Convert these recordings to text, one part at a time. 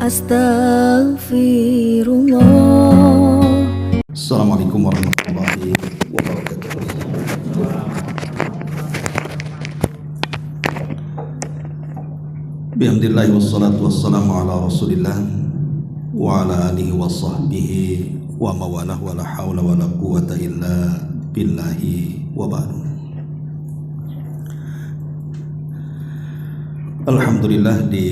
Astaghfirullah. Assalamualaikum warahmatullahi wabarakatuh. Bihamdillahi wassalatu wassalamu ala rasulillah wa ala alihi wa sahbihi wa mawalah wa la hawla wa la quwata illa billahi wa ba'du. Alhamdulillah, di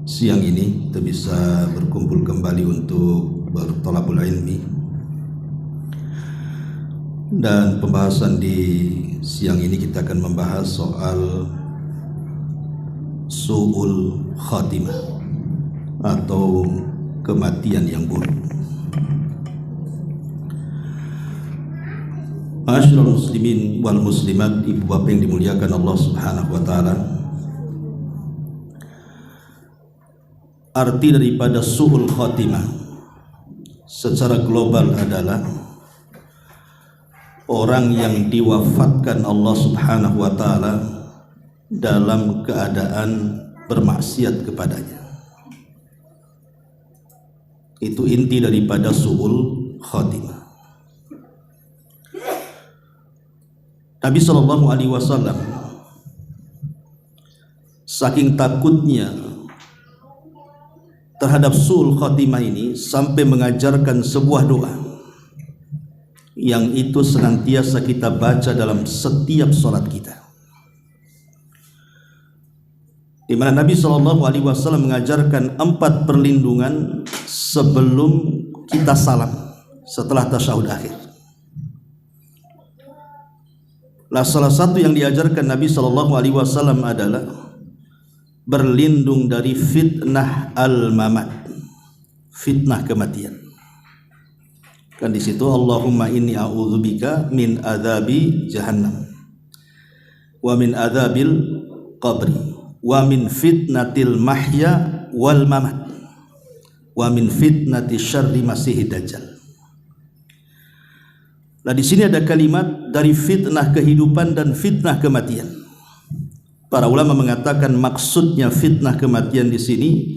siang ini kita bisa berkumpul kembali untuk berthalabul ilmi, dan pembahasan di siang ini kita akan membahas soal su'ul khatimah atau kematian yang buruk. Ma'asyiral muslimin wal muslimat, ibu bapak yang dimuliakan Allah Subhanahu wa taala, arti daripada su'ul khatimah secara global adalah orang yang diwafatkan Allah Subhanahu wa taala dalam keadaan bermaksiat kepadanya. Itu inti daripada su'ul khatimah. Nabi SAW saking takutnya terhadap su'ul khatimah ini sampai mengajarkan sebuah doa yang itu senantiasa kita baca dalam setiap sholat kita, di mana Nabi SAW mengajarkan 4 perlindungan sebelum kita salam setelah tasyahud akhir. Nah, salah satu yang diajarkan Nabi SAW adalah berlindung dari fitnah al-mamat, fitnah kematian. Kan di situ Allahumma inni a'udzubika min adzabi jahannam wa min adzabil qabri wa min fitnatil mahya wal mamat wa min fitnati syarri masihid dajjal. Nah, di sini ada kalimat dari fitnah kehidupan dan fitnah kematian. Para ulama mengatakan maksudnya fitnah kematian di sini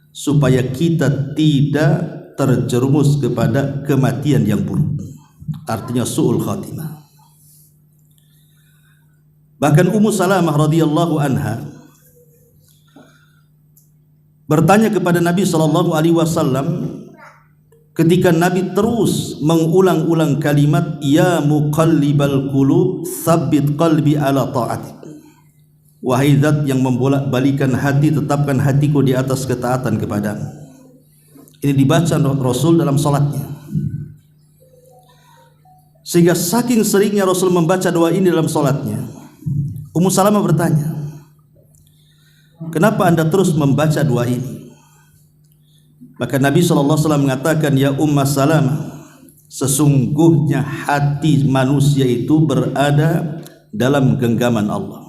supaya kita tidak terjerumus kepada kematian yang buruk. Artinya su'ul khatimah. Bahkan Ummu Salamah radhiyallahu anha bertanya kepada Nabi SAW ketika Nabi terus mengulang-ulang kalimat ya muqallibal qulub tsabbit qalbi ala ta'atik. Wahai zat yang membolak-balikan hati, tetapkan hatiku di atas ketaatan kepadamu. Ini dibaca Rasul dalam salatnya. Sehingga saking seringnya Rasul membaca doa ini dalam salatnya, Ummu Salamah bertanya, kenapa anda terus membaca doa ini? Maka Nabi SAW mengatakan, ya Ummu Salamah, sesungguhnya hati manusia itu berada dalam genggaman Allah.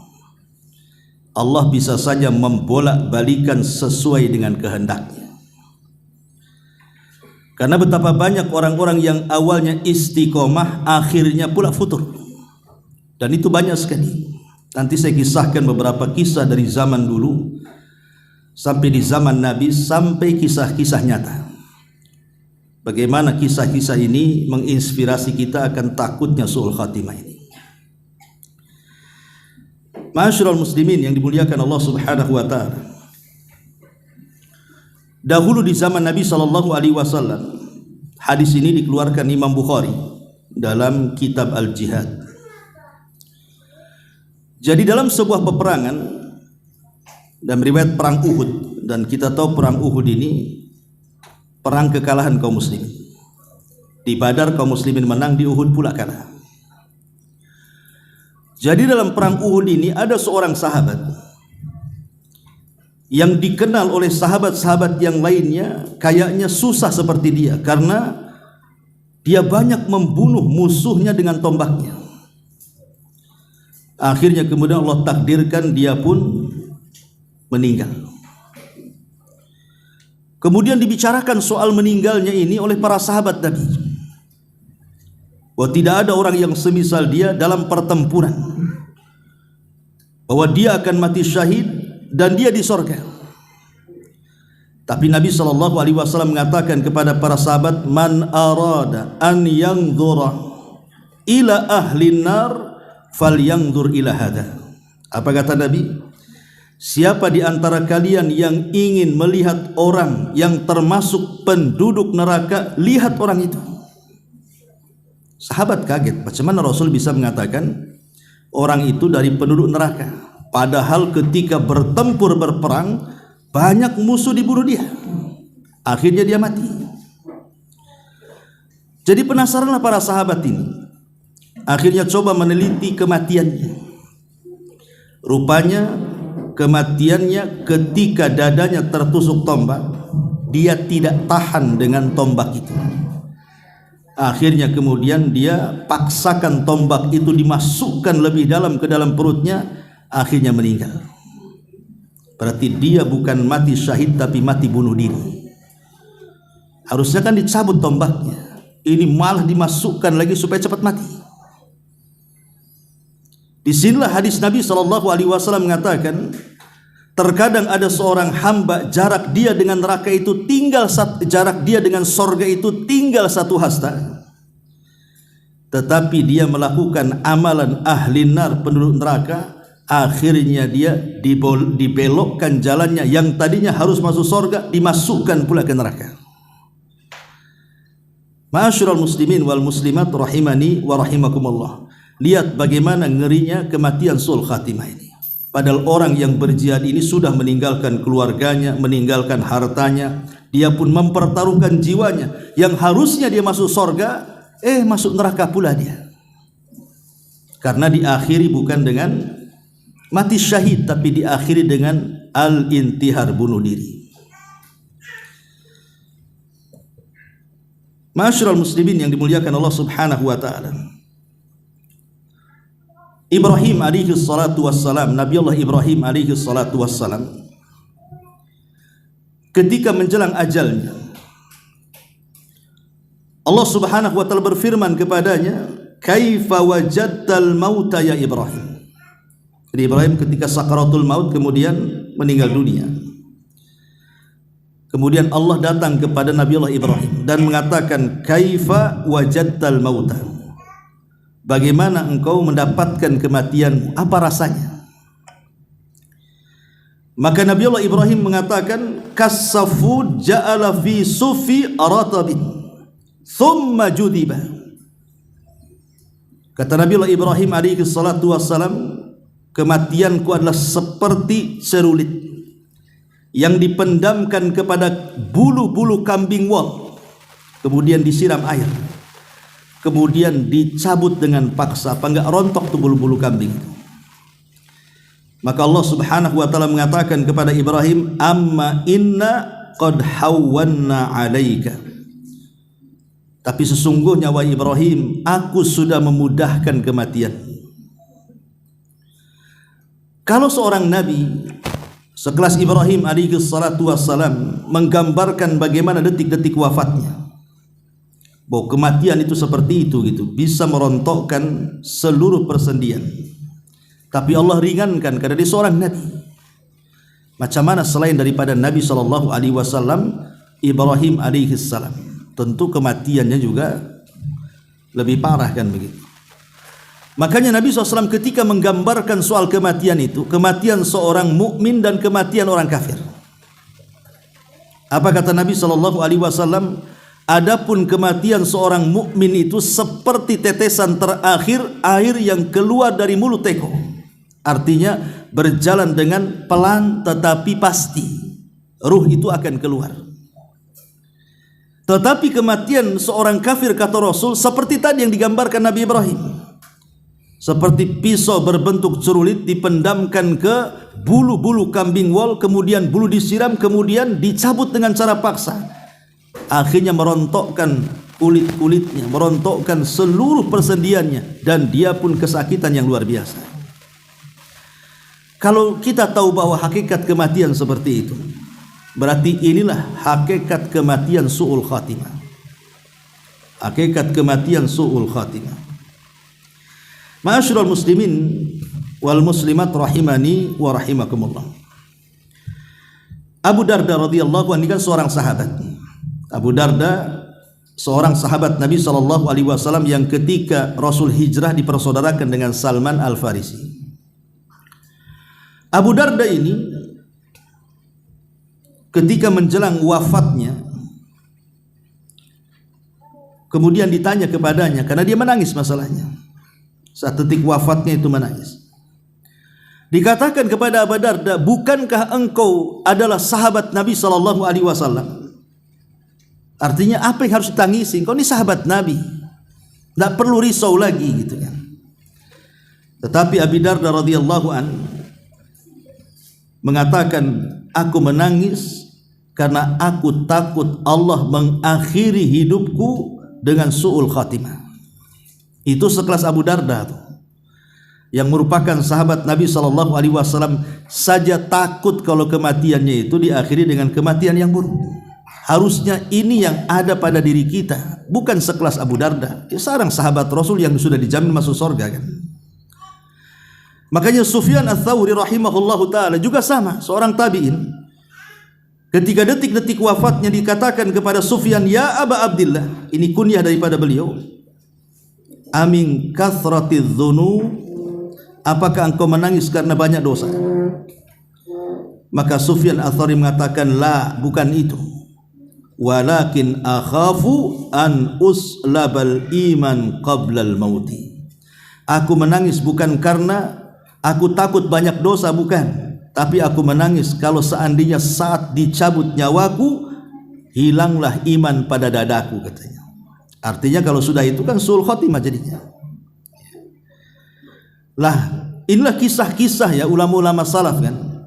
Allah bisa saja membolak-balikan sesuai dengan kehendaknya. Karena betapa banyak orang-orang yang awalnya istiqomah akhirnya pula futur. Dan itu banyak sekali. Nanti saya kisahkan beberapa kisah dari zaman dulu sampai di zaman Nabi, sampai kisah-kisah nyata. Bagaimana kisah-kisah ini menginspirasi kita akan takutnya su'ul khatimah ini. Ma'asyiral muslimin yang dimuliakan Allah Subhanahu wa taala. Dahulu di zaman Nabi SAW, hadis ini dikeluarkan Imam Bukhari dalam kitab Al-Jihad. Jadi dalam sebuah peperangan, dan riwayat perang Uhud, dan kita tahu perang Uhud ini perang kekalahan kaum muslimin. Di Badar kaum muslimin menang, di Uhud pula kalah. Jadi dalam perang Uhud ini ada seorang sahabat yang dikenal oleh sahabat-sahabat yang lainnya kayaknya susah seperti dia, karena dia banyak membunuh musuhnya dengan tombaknya. Akhirnya kemudian Allah takdirkan dia pun meninggal. Kemudian dibicarakan soal meninggalnya ini oleh para sahabat Nabi. Bahwa tidak ada orang yang semisal dia dalam pertempuran, bahwa dia akan mati syahid dan dia di sorga. Tapi Nabi SAW mengatakan kepada para sahabat, man arada an yanzura ila ahli nar falyanzur ila hada. Apa kata Nabi? Siapa di antara kalian yang ingin melihat orang yang termasuk penduduk neraka, lihat orang itu. Sahabat kaget, bagaimana Rasul bisa mengatakan orang itu dari penduduk neraka, padahal ketika bertempur berperang banyak musuh dibunuh dia, akhirnya dia mati. Jadi penasaranlah para sahabat ini, akhirnya coba meneliti kematiannya. Rupanya kematiannya ketika dadanya tertusuk tombak, dia tidak tahan dengan tombak itu. Akhirnya kemudian dia paksakan tombak itu dimasukkan lebih dalam ke dalam perutnya, akhirnya meninggal. Berarti dia bukan mati syahid tapi mati bunuh diri. Harusnya kan dicabut tombaknya, ini malah dimasukkan lagi supaya cepat mati. Disinilah hadis Nabi SAW mengatakan, terkadang ada seorang hamba jarak dia dengan neraka itu tinggal jarak dia dengan sorga itu tinggal satu hasta, tetapi dia melakukan amalan ahli nar, penduduk neraka. Akhirnya dia dibelokkan jalannya, yang tadinya harus masuk sorga dimasukkan pula ke neraka. Ma'asyiral muslimin wal muslimat rahimani wa rahimakumullah. Lihat bagaimana ngerinya kematian su'ul khatimah ini. Padahal orang yang berjihad ini sudah meninggalkan keluarganya, meninggalkan hartanya, dia pun mempertaruhkan jiwanya. Yang harusnya dia masuk sorga, masuk neraka pula dia. Karena diakhiri bukan dengan mati syahid, tapi diakhiri dengan al-intihar, bunuh diri. Ma'asyiral muslimin yang dimuliakan Allah Subhanahu wa taala. Ibrahim alaihi salatu wassalam, Nabi Allah Ibrahim alaihi salatu wassalam, ketika menjelang ajalnya, Allah Subhanahu wa taala berfirman kepadanya, "Kaifa wajadtal mauta ya Ibrahim?" Jadi Ibrahim ketika sakaratul maut kemudian meninggal dunia. Kemudian Allah datang kepada Nabi Allah Ibrahim dan mengatakan, "Kaifa wajadtal mauta?" Bagaimana engkau mendapatkan kematianmu? Apa rasanya? Maka Nabi Allah Ibrahim mengatakan, "Kasafud ja'ala fi sufi aratabin thumma judiba." Kata Nabi Allah Ibrahim alaihi salatu wassalam, kematianku adalah seperti cerulit yang dipendamkan kepada bulu-bulu kambing wol, kemudian disiram air, kemudian dicabut dengan paksa, apa enggak rontok tuh bulu-bulu kambing itu. Maka Allah Subhanahu wa taala mengatakan kepada Ibrahim, "Amma inna qad hawwanna 'alaika." Tapi sesungguhnya wahai Ibrahim, aku sudah memudahkan kematian. Kalau seorang nabi sekelas Ibrahim alaihi salatu wassalam menggambarkan bagaimana detik-detik wafatnya, bahwa kematian itu seperti itu gitu, bisa merontokkan seluruh persendian. Tapi Allah ringankan karena dia seorang nabi. Macam mana selain daripada Nabi sallallahu alaihi wasallam, Ibrahim alaihi salam, tentu kematiannya juga lebih parah kan begitu. Makanya Nabi SAW ketika menggambarkan soal kematian itu, kematian seorang mukmin dan kematian orang kafir, apa kata Nabi SAW? Adapun kematian seorang mukmin itu seperti tetesan terakhir air yang keluar dari mulut teko. Artinya berjalan dengan pelan tetapi pasti, ruh itu akan keluar. Tetapi kematian seorang kafir, kata Rasul, seperti tadi yang digambarkan Nabi Ibrahim, seperti pisau berbentuk cerulit dipendamkan ke bulu-bulu kambing wol, kemudian bulu disiram, kemudian dicabut dengan cara paksa, akhirnya merontokkan kulit-kulitnya, merontokkan seluruh persendiannya, dan dia pun kesakitan yang luar biasa. Kalau kita tahu bahwa hakikat kematian seperti itu, berarti inilah hakikat kematian su'ul khatimah. Hakikat kematian su'ul khatimah. Ma'asyiral muslimin wal muslimat rahimani wa rahimakumullah. Abu Darda radhiyallahu anhu kan seorang sahabat. Abu Darda seorang sahabat Nabi SAW yang ketika Rasul hijrah dipersaudarakan dengan Salman Al-Farisi. Abu Darda ini ketika menjelang wafatnya, kemudian ditanya kepadanya, karena dia menangis masalahnya. Saat detik wafatnya itu menangis. Dikatakan kepada Abu Darda, bukankah engkau adalah sahabat Nabi SAW? Artinya apa yang harus ditangisi? Engkau ini sahabat Nabi, tidak perlu risau lagi gitu kan. Tetapi Abu Darda radhiyallahu an mengatakan, aku menangis karena aku takut Allah mengakhiri hidupku dengan su'ul khatimah. Itu sekelas Abu Darda tuh, yang merupakan sahabat Nabi SAW saja takut kalau kematiannya itu diakhiri dengan kematian yang buruk. Harusnya ini yang ada pada diri kita, bukan sekelas Abu Darda. Dia seorang sahabat Rasul yang sudah dijamin masuk surga kan. Makanya Sufyan Ats-Tsauri rahimahullahu taala juga sama, seorang tabi'in. Ketika detik-detik wafatnya dikatakan kepada Sufyan, ya Aba Abdillah, ini kunyah daripada beliau, amin kathratiz dzunub, apakah engkau menangis karena banyak dosa? Maka Sufyan Ats-Tsauri mengatakan, la, bukan itu. Walakin akhafu an uslabal iman qablal mauti. Aku menangis bukan karena aku takut banyak dosa, bukan, tapi aku menangis kalau seandainya saat dicabut nyawaku hilanglah iman pada dadaku, katanya. Artinya kalau sudah itu kan su'ul khotimah jadinya. Lah, inilah kisah-kisah ya ulama-ulama salaf kan,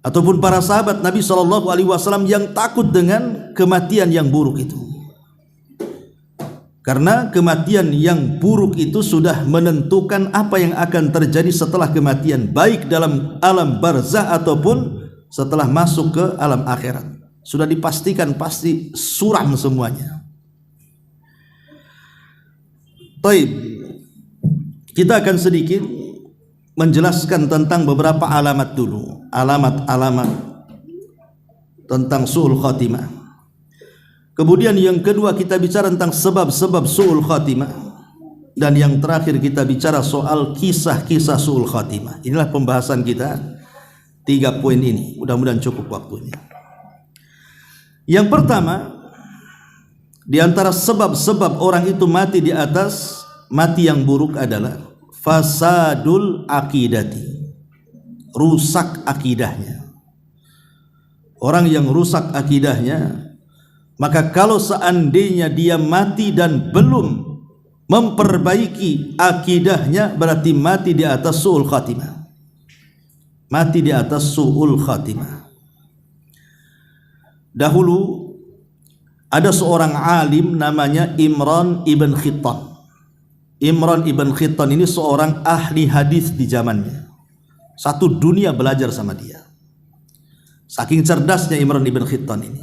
ataupun para sahabat Nabi SAW yang takut dengan kematian yang buruk itu. Karena kematian yang buruk itu sudah menentukan apa yang akan terjadi setelah kematian, baik dalam alam barzah ataupun setelah masuk ke alam akhirat. Sudah dipastikan pasti suram semuanya. Taib, kita akan sedikit menjelaskan tentang beberapa alamat dulu, alamat-alamat tentang su'ul khatimah. Kemudian yang kedua kita bicara tentang sebab-sebab su'ul khatimah, dan yang terakhir kita bicara soal kisah-kisah su'ul khatimah. Inilah pembahasan kita, 3 poin ini. Mudah-mudahan cukup waktunya. Yang pertama, di antara sebab-sebab orang itu mati di atas mati yang buruk adalah fasadul akidati, rusak akidahnya. Orang yang rusak akidahnya, maka kalau seandainya dia mati dan belum memperbaiki akidahnya, berarti mati di atas su'ul khatimah. Mati di atas su'ul khatimah. Dahulu ada seorang alim namanya Imran ibn Khittan. Imran ibn Khittan ini seorang ahli hadis di zamannya. Satu dunia belajar sama dia. Saking cerdasnya Imran ibn Khittan ini.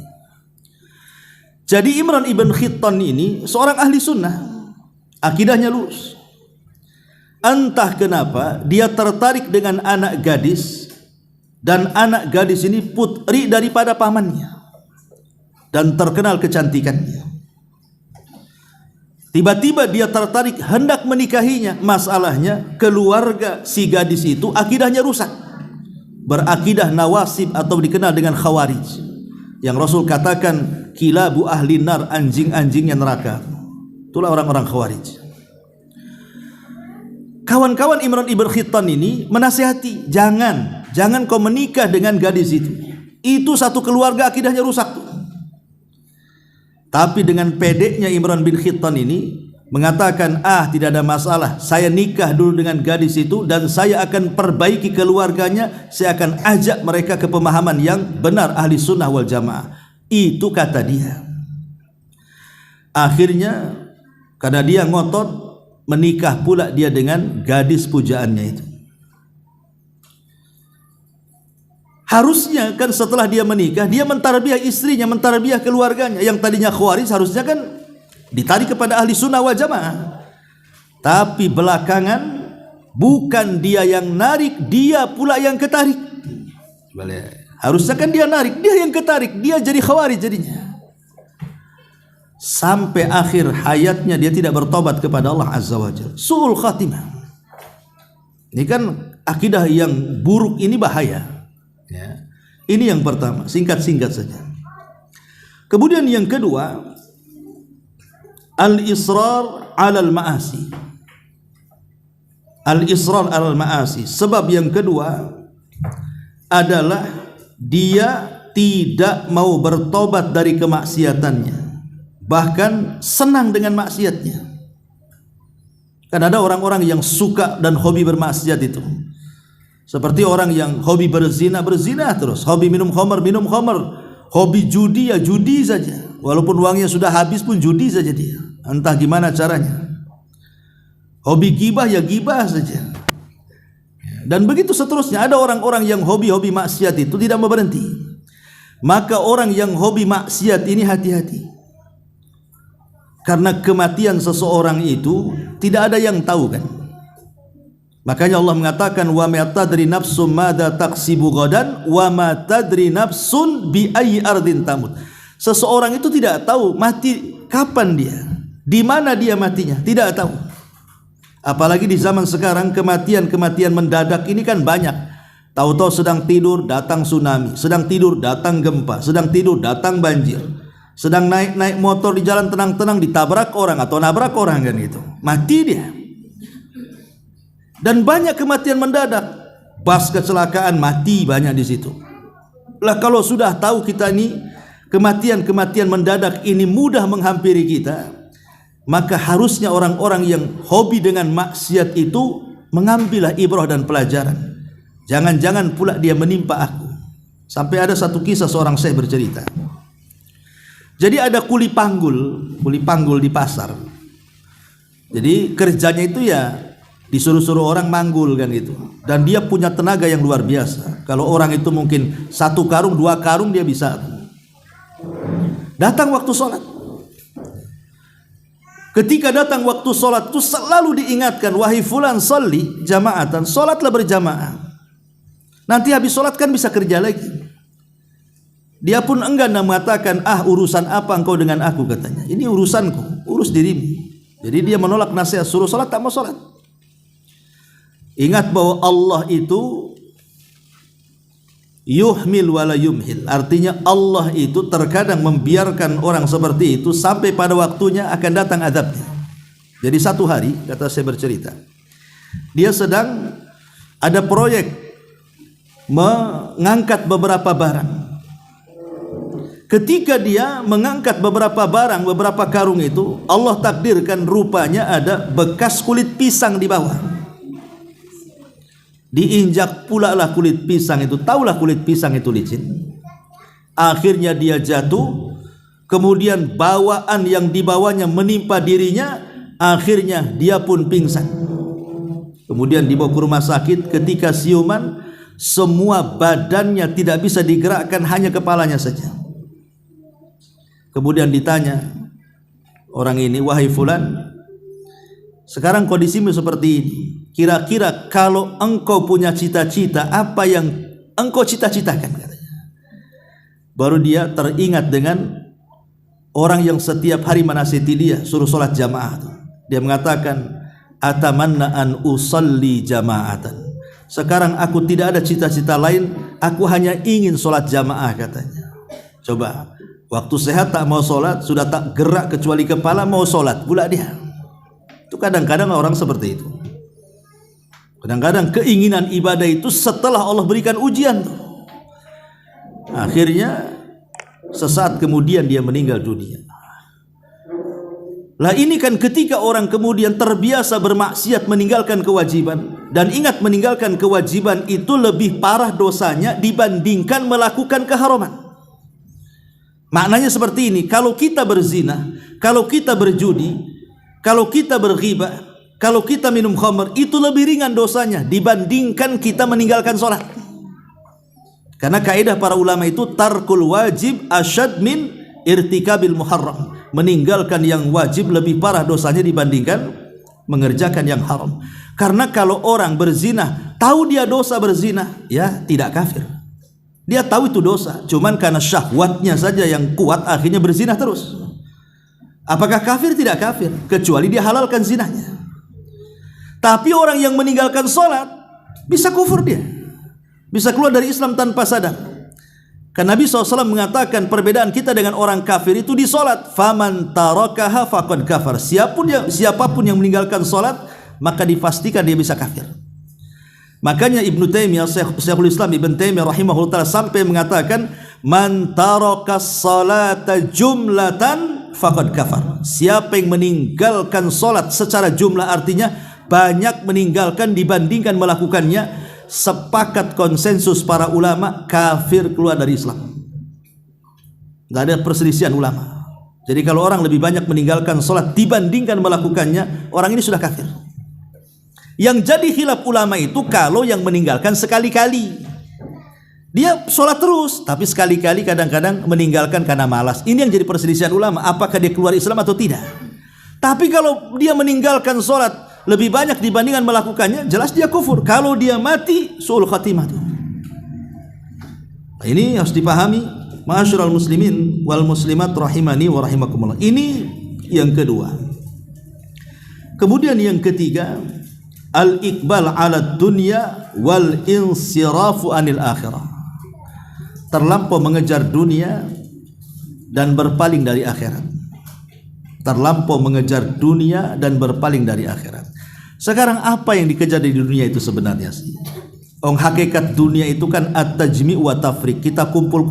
Jadi Imran ibn Khittan ini seorang ahli sunnah, akidahnya lurus. Entah kenapa dia tertarik dengan anak gadis, dan anak gadis ini putri daripada pamannya dan terkenal kecantikannya. Tiba-tiba dia tertarik hendak menikahinya. Masalahnya keluarga si gadis itu akidahnya rusak, berakidah nawasib atau dikenal dengan khawarij, yang Rasul katakan kilabu ahli nar, anjing-anjingnya neraka. Itulah orang-orang khawarij. Kawan-kawan Imran ibn Khittan ini menasihati, jangan kau menikah dengan gadis itu. Itu satu keluarga akidahnya rusak tuh. Tapi dengan pedeknya Imran bin Khittan ini mengatakan, tidak ada masalah, saya nikah dulu dengan gadis itu dan saya akan perbaiki keluarganya, saya akan ajak mereka ke pemahaman yang benar ahli sunnah wal jamaah. Itu kata dia. Akhirnya karena dia ngotot, menikah pula dia dengan gadis pujaannya itu. Harusnya kan setelah dia menikah, dia mentarbiah istrinya, mentarbiah keluarganya. Yang tadinya khawarij harusnya kan ditarik kepada ahli sunnah wal jamaah. Tapi belakangan bukan dia yang narik, dia pula yang ketarik. Harusnya kan dia narik, dia yang ketarik, dia jadi khawarij jadinya. Sampai akhir hayatnya dia tidak bertobat kepada Allah Azza wa Jalla. Su'ul khatimah. Ini kan akidah yang buruk, ini bahaya. Ya. Ini yang pertama, singkat-singkat saja. Kemudian yang kedua, al-israr 'alal ma'asi. Al-israr 'alal ma'asi. Sebab yang kedua adalah dia tidak mau bertobat dari kemaksiatannya, bahkan senang dengan maksiatnya. Kan ada orang-orang yang suka dan hobi bermaksiat itu. Seperti orang yang hobi berzina, berzina terus. Hobi minum khamar, minum khamar. Hobi judi, ya judi saja. Walaupun uangnya sudah habis pun judi saja dia. Entah gimana caranya. Hobi gibah, ya gibah saja. Dan begitu seterusnya. Ada orang-orang yang hobi-hobi maksiat itu tidak mau berhenti. Maka orang yang hobi maksiat ini hati-hati. Karena kematian seseorang itu tidak ada yang tahu kan. Makanya Allah mengatakan wa ma tadri nafsum madza taksibu ghadan wa ma tadri nafsun bi ayyi ardin tamut. Seseorang itu tidak tahu mati kapan dia, di mana dia matinya, tidak tahu. Apalagi di zaman sekarang kematian-kematian mendadak ini kan banyak. Tahu-tahu sedang tidur datang tsunami, sedang tidur datang gempa, sedang tidur datang banjir. Sedang naik motor di jalan tenang-tenang ditabrak orang atau nabrak orang kan gitu. Mati dia. Dan banyak kematian mendadak. Bas kecelakaan mati banyak di situ. Lah kalau sudah tahu kita ini kematian-kematian mendadak ini mudah menghampiri kita, maka harusnya orang-orang yang hobi dengan maksiat itu mengambillah ibrah dan pelajaran. Jangan-jangan pula dia menimpa aku. Sampai ada satu kisah seorang syekh bercerita. Jadi ada kuli panggul di pasar. Jadi kerjanya itu ya disuruh-suruh orang manggul kan gitu. Dan dia punya tenaga yang luar biasa. Kalau orang itu mungkin 1 karung, 2 karung dia bisa. Datang waktu sholat. Ketika datang waktu sholat itu selalu diingatkan, wahai fulan sholli jama'atan, sholatlah berjamaah. Nanti habis sholat kan bisa kerja lagi. Dia pun enggan dan mengatakan, urusan apa engkau dengan aku, katanya. Ini urusanku, urus dirimu. Jadi dia menolak nasihat, suruh sholat tak mau sholat. Ingat bahwa Allah itu yuhmil wala yumhil. Artinya Allah itu terkadang membiarkan orang seperti itu sampai pada waktunya akan datang azabnya. Jadi satu hari, kata saya bercerita, dia sedang ada proyek mengangkat beberapa barang. Ketika dia mengangkat beberapa barang, beberapa karung itu, Allah takdirkan rupanya ada bekas kulit pisang di bawah. Diinjak pula lah kulit pisang itu. Taulah kulit pisang itu licin. Akhirnya dia jatuh. Kemudian bawaan yang dibawanya menimpa dirinya. Akhirnya dia pun pingsan. Kemudian dibawa ke rumah sakit. Ketika siuman, semua badannya tidak bisa digerakkan, hanya kepalanya saja. Kemudian ditanya orang ini, wahai fulan, sekarang kondisimu seperti ini. Kira-kira kalau engkau punya cita-cita, apa yang engkau cita-citakan, katanya. Baru dia teringat dengan orang yang setiap hari menasihati dia, suruh sholat jamaah. Dia mengatakan, atamanna an usalli jama'atan. Sekarang aku tidak ada cita-cita lain, aku hanya ingin sholat jamaah, katanya. Coba, waktu sehat tak mau sholat, sudah tak gerak kecuali kepala, mau sholat pula dia. Itu kadang-kadang orang seperti itu. Kadang-kadang keinginan ibadah itu setelah Allah berikan ujian tuh. Akhirnya sesaat kemudian dia meninggal dunia. Lah ini kan ketika orang kemudian terbiasa bermaksiat, meninggalkan kewajiban. Dan ingat, meninggalkan kewajiban itu lebih parah dosanya dibandingkan melakukan keharaman. Maknanya seperti ini, kalau kita berzina, kalau kita berjudi, kalau kita berghibah, kalau kita minum khamr, itu lebih ringan dosanya dibandingkan kita meninggalkan sholat. Karena kaidah para ulama itu, tarkul wajib asyad min irtikabil muharram. Meninggalkan yang wajib lebih parah dosanya dibandingkan mengerjakan yang haram. Karena kalau orang berzina, tahu dia dosa berzina, ya tidak kafir. Dia tahu itu dosa, cuman karena syahwatnya saja yang kuat akhirnya berzina terus. Apakah kafir? Tidak kafir, kecuali dia halalkan zinanya. Tapi orang yang meninggalkan sholat bisa kufur, dia bisa keluar dari Islam tanpa sadar. Karena Nabi SAW mengatakan perbedaan kita dengan orang kafir itu di sholat. Faman tarakaha faqad kafar. Siapapun yang meninggalkan sholat, maka dipastikan dia bisa kafir. Makanya Ibnu Taimiyah, Syekhul Islam Ibnu Taimiyah rahimahullah sampai mengatakan, man tarakas salata jumlatan faqad kafar. Siapa yang meninggalkan salat secara jumlah, artinya banyak meninggalkan dibandingkan melakukannya, sepakat konsensus para ulama kafir, keluar dari Islam. Enggak ada perselisihan ulama. Jadi kalau orang lebih banyak meninggalkan salat dibandingkan melakukannya, orang ini sudah kafir. Yang jadi khilaf ulama itu kalau yang meninggalkan sekali-kali. Dia sholat terus, tapi sekali-kali kadang-kadang meninggalkan karena malas. Ini yang jadi perselisihan ulama, apakah dia keluar Islam atau tidak. Tapi kalau dia meninggalkan sholat lebih banyak dibandingkan melakukannya, jelas dia kufur. Kalau dia mati, su'ul khatimah. Nah, ini harus dipahami, ma'asyiral muslimin wal muslimat rahimani wa rahimakumullah. Ini yang kedua. Kemudian yang ketiga, al-iqbal ala dunya wal insirafu anil akhirah. Terlampau mengejar dunia dan berpaling dari akhirat. Terlampau mengejar dunia dan berpaling dari akhirat. Sekarang apa yang dikejar di dunia itu sebenarnya sih? Hakikat dunia itu kan at-tajmi' wa tafriq. Kita kumpul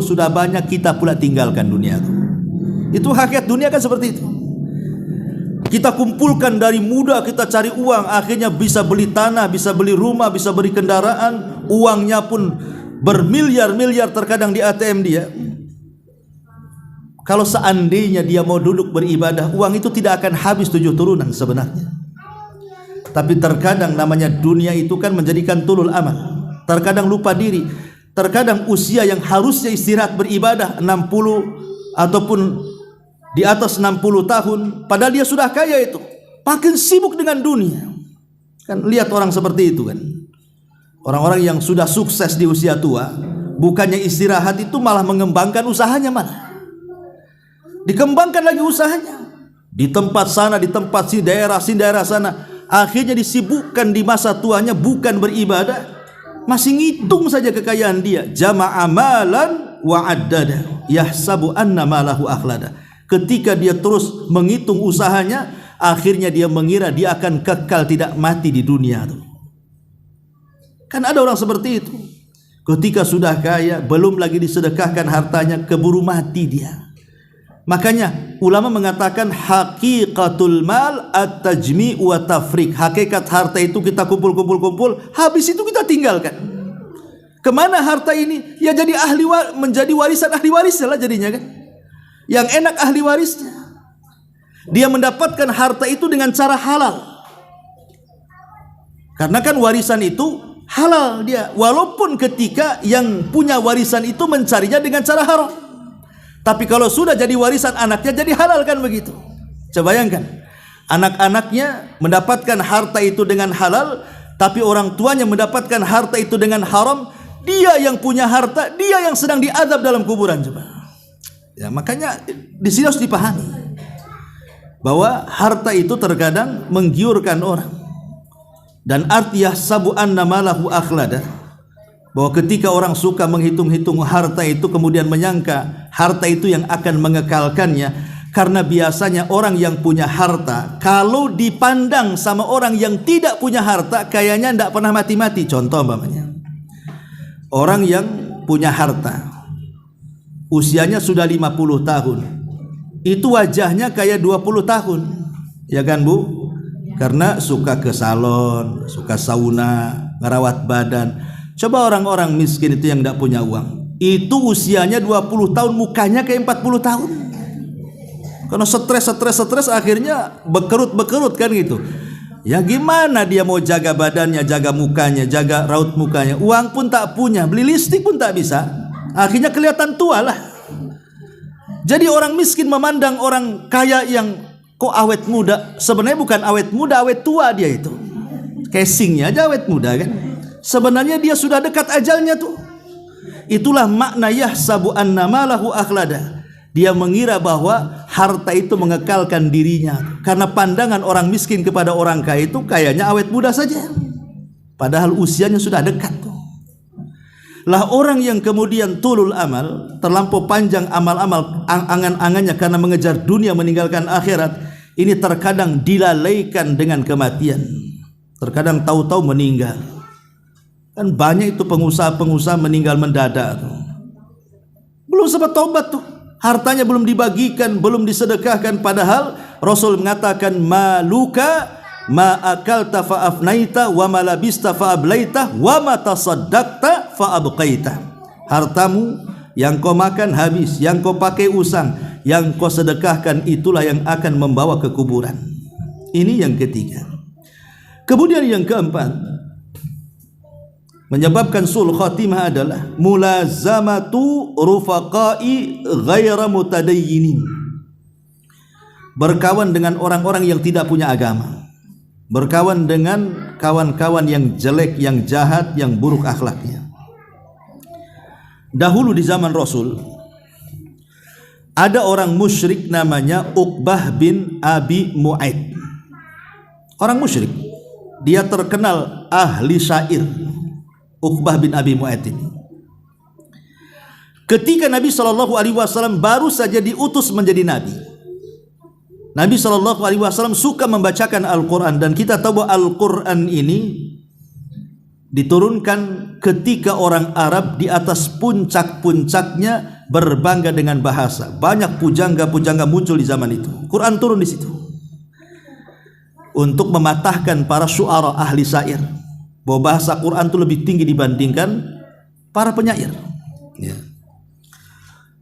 sudah banyak, kita pula tinggalkan dunia itu. Itu hakikat dunia kan seperti itu. Kita kumpulkan dari muda, kita cari uang, akhirnya bisa beli tanah, bisa beli rumah, bisa beli kendaraan, uangnya pun bermiliar-miliar terkadang di ATM dia. Kalau seandainya dia mau duduk beribadah, uang itu tidak akan habis 7 turunan sebenarnya. Tapi terkadang namanya dunia itu kan menjadikan tulul amal. Terkadang lupa diri, terkadang usia yang harusnya istirahat beribadah 60 ataupun di atas 60 tahun, padahal dia sudah kaya itu, makin sibuk dengan dunia. Kan lihat orang seperti itu kan. Orang-orang yang sudah sukses di usia tua, bukannya istirahat itu malah mengembangkan usahanya, mana dikembangkan lagi usahanya. Di tempat sana, di tempat si daerah sana, akhirnya disibukkan di masa tuanya bukan beribadah, masih ngitung saja kekayaan dia. Jama'a malan wa addada yahsabu anna malahu akhlada. Ketika dia terus menghitung usahanya, akhirnya dia mengira dia akan kekal tidak mati di dunia itu. Kan ada orang seperti itu. Ketika sudah kaya, belum lagi disedekahkan hartanya, keburu mati dia. Makanya ulama mengatakan haqiqatul mal at-tajmi' wa tafriq. Hakikat harta itu kita kumpul, habis itu kita tinggalkan. Kemana harta ini? Ya jadi menjadi warisan ahli warisnya lah jadinya kan. Yang enak ahli warisnya. Dia mendapatkan harta itu dengan cara halal. Karena kan warisan itu halal dia. Walaupun ketika yang punya warisan itu mencarinya dengan cara haram. Tapi kalau sudah jadi warisan anaknya, jadi halal kan begitu. Coba bayangkan, anak-anaknya mendapatkan harta itu dengan halal, tapi orang tuanya mendapatkan harta itu dengan haram. Dia yang punya harta, dia yang sedang diazab dalam kuburan. Coba. Ya, makanya di sini harus dipahami bahwa harta itu terkadang menggiurkan orang. Dan arti yahsabu anna malahu akhlada, bahwa ketika orang suka menghitung-hitung harta itu kemudian menyangka harta itu yang akan mengekalkannya. Karena biasanya orang yang punya harta kalau dipandang sama orang yang tidak punya harta kayaknya tidak pernah mati-mati. Contoh umpamanya, orang yang punya harta usianya sudah 50 tahun, itu wajahnya kayak 20 tahun, ya kan Bu? Karena suka ke salon, suka sauna, ngerawat badan. Coba orang-orang miskin itu yang tidak punya uang, itu usianya 20 tahun, mukanya kayak 40 tahun. Karena stres akhirnya bekerut kan gitu. Ya gimana dia mau jaga badannya, jaga mukanya, jaga raut mukanya, uang pun tak punya, beli listrik pun tak bisa. Akhirnya kelihatan tua lah. Jadi orang miskin memandang orang kaya yang kok awet muda. Sebenarnya bukan awet muda, awet tua dia itu. Casingnya aja awet muda kan. Sebenarnya dia sudah dekat ajalnya tuh. Itulah makna yahsabu anna malahu akhlada. Dia mengira bahwa harta itu mengekalkan dirinya, karena pandangan orang miskin kepada orang kaya itu kayaknya awet muda saja, padahal usianya sudah dekat tuh. Lah orang yang kemudian tulul amal, terlampau panjang amal-amal angan-angannya karena mengejar dunia meninggalkan akhirat, ini terkadang dilalaikan dengan kematian, terkadang tahu-tahu meninggal. Kan banyak itu pengusaha-pengusaha meninggal mendadak tuh. Belum sempat tobat tuh, hartanya belum dibagikan, belum disedekahkan, padahal Rasul mengatakan maluka ma akalta fa afnaita wa ma labista fa ablaita wa ma tasaddaqta fa abqaita. Hartamu yang kau makan habis, yang kau pakai usang, yang kau sedekahkan itulah yang akan membawa ke kuburan. Ini yang ketiga. Kemudian yang keempat, menyebabkan sul khatimah adalah mulazamatu rufaqai ghaira mutadayyinin. Berkawan dengan orang-orang yang tidak punya agama, berkawan dengan kawan-kawan yang jelek, yang jahat, yang buruk akhlaknya. Dahulu di zaman Rasul ada orang musyrik namanya Uqbah bin Abi Mu'aid. Orang musyrik, dia terkenal ahli syair. Uqbah bin Abi Mu'aid ini, ketika Nabi SAW baru saja diutus menjadi Nabi, Nabi SAW suka membacakan Al-Quran, dan kita tahu bahwa Al-Quran ini diturunkan ketika orang Arab di atas puncak-puncaknya berbangga dengan bahasa. Banyak pujangga-pujangga muncul di zaman itu. Quran turun di situ untuk mematahkan para syuara ahli syair, bahwa bahasa Quran itu lebih tinggi dibandingkan para penyair. Ya.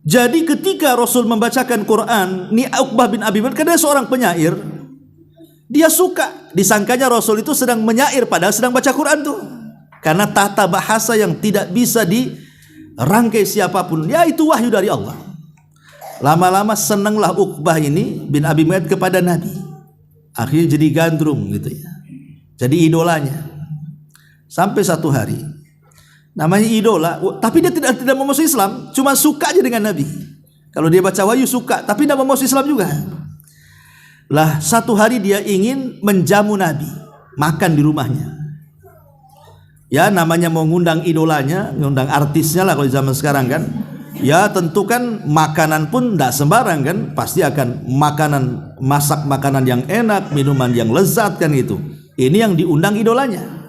Jadi ketika Rasul membacakan Quran, ni Uqbah bin Abi Mu'aid, karena dia seorang penyair, dia suka, disangkanya Rasul itu sedang menyair padahal sedang baca Quran tuh, karena tata bahasa yang tidak bisa dirangkai siapapun. Ya, itu wahyu dari Allah. Lama-lama senanglah Uqbah ini bin Abi Mu'aid kepada Nabi, akhirnya jadi gandrung gitu ya, jadi idolanya. Sampai satu hari, namanya idola, tapi dia tidak mau masuk Islam, cuma suka aja dengan Nabi. Kalau dia baca wahyu suka, tapi tidak mau masuk Islam juga. Lah satu hari dia ingin menjamu Nabi, makan di rumahnya. Ya namanya mau ngundang idolanya, ngundang artisnya lah kalau di zaman sekarang kan. Ya tentu kan makanan pun tidak sembarang kan, pasti akan masak makanan yang enak, minuman yang lezat kan gitu. Ini yang diundang idolanya.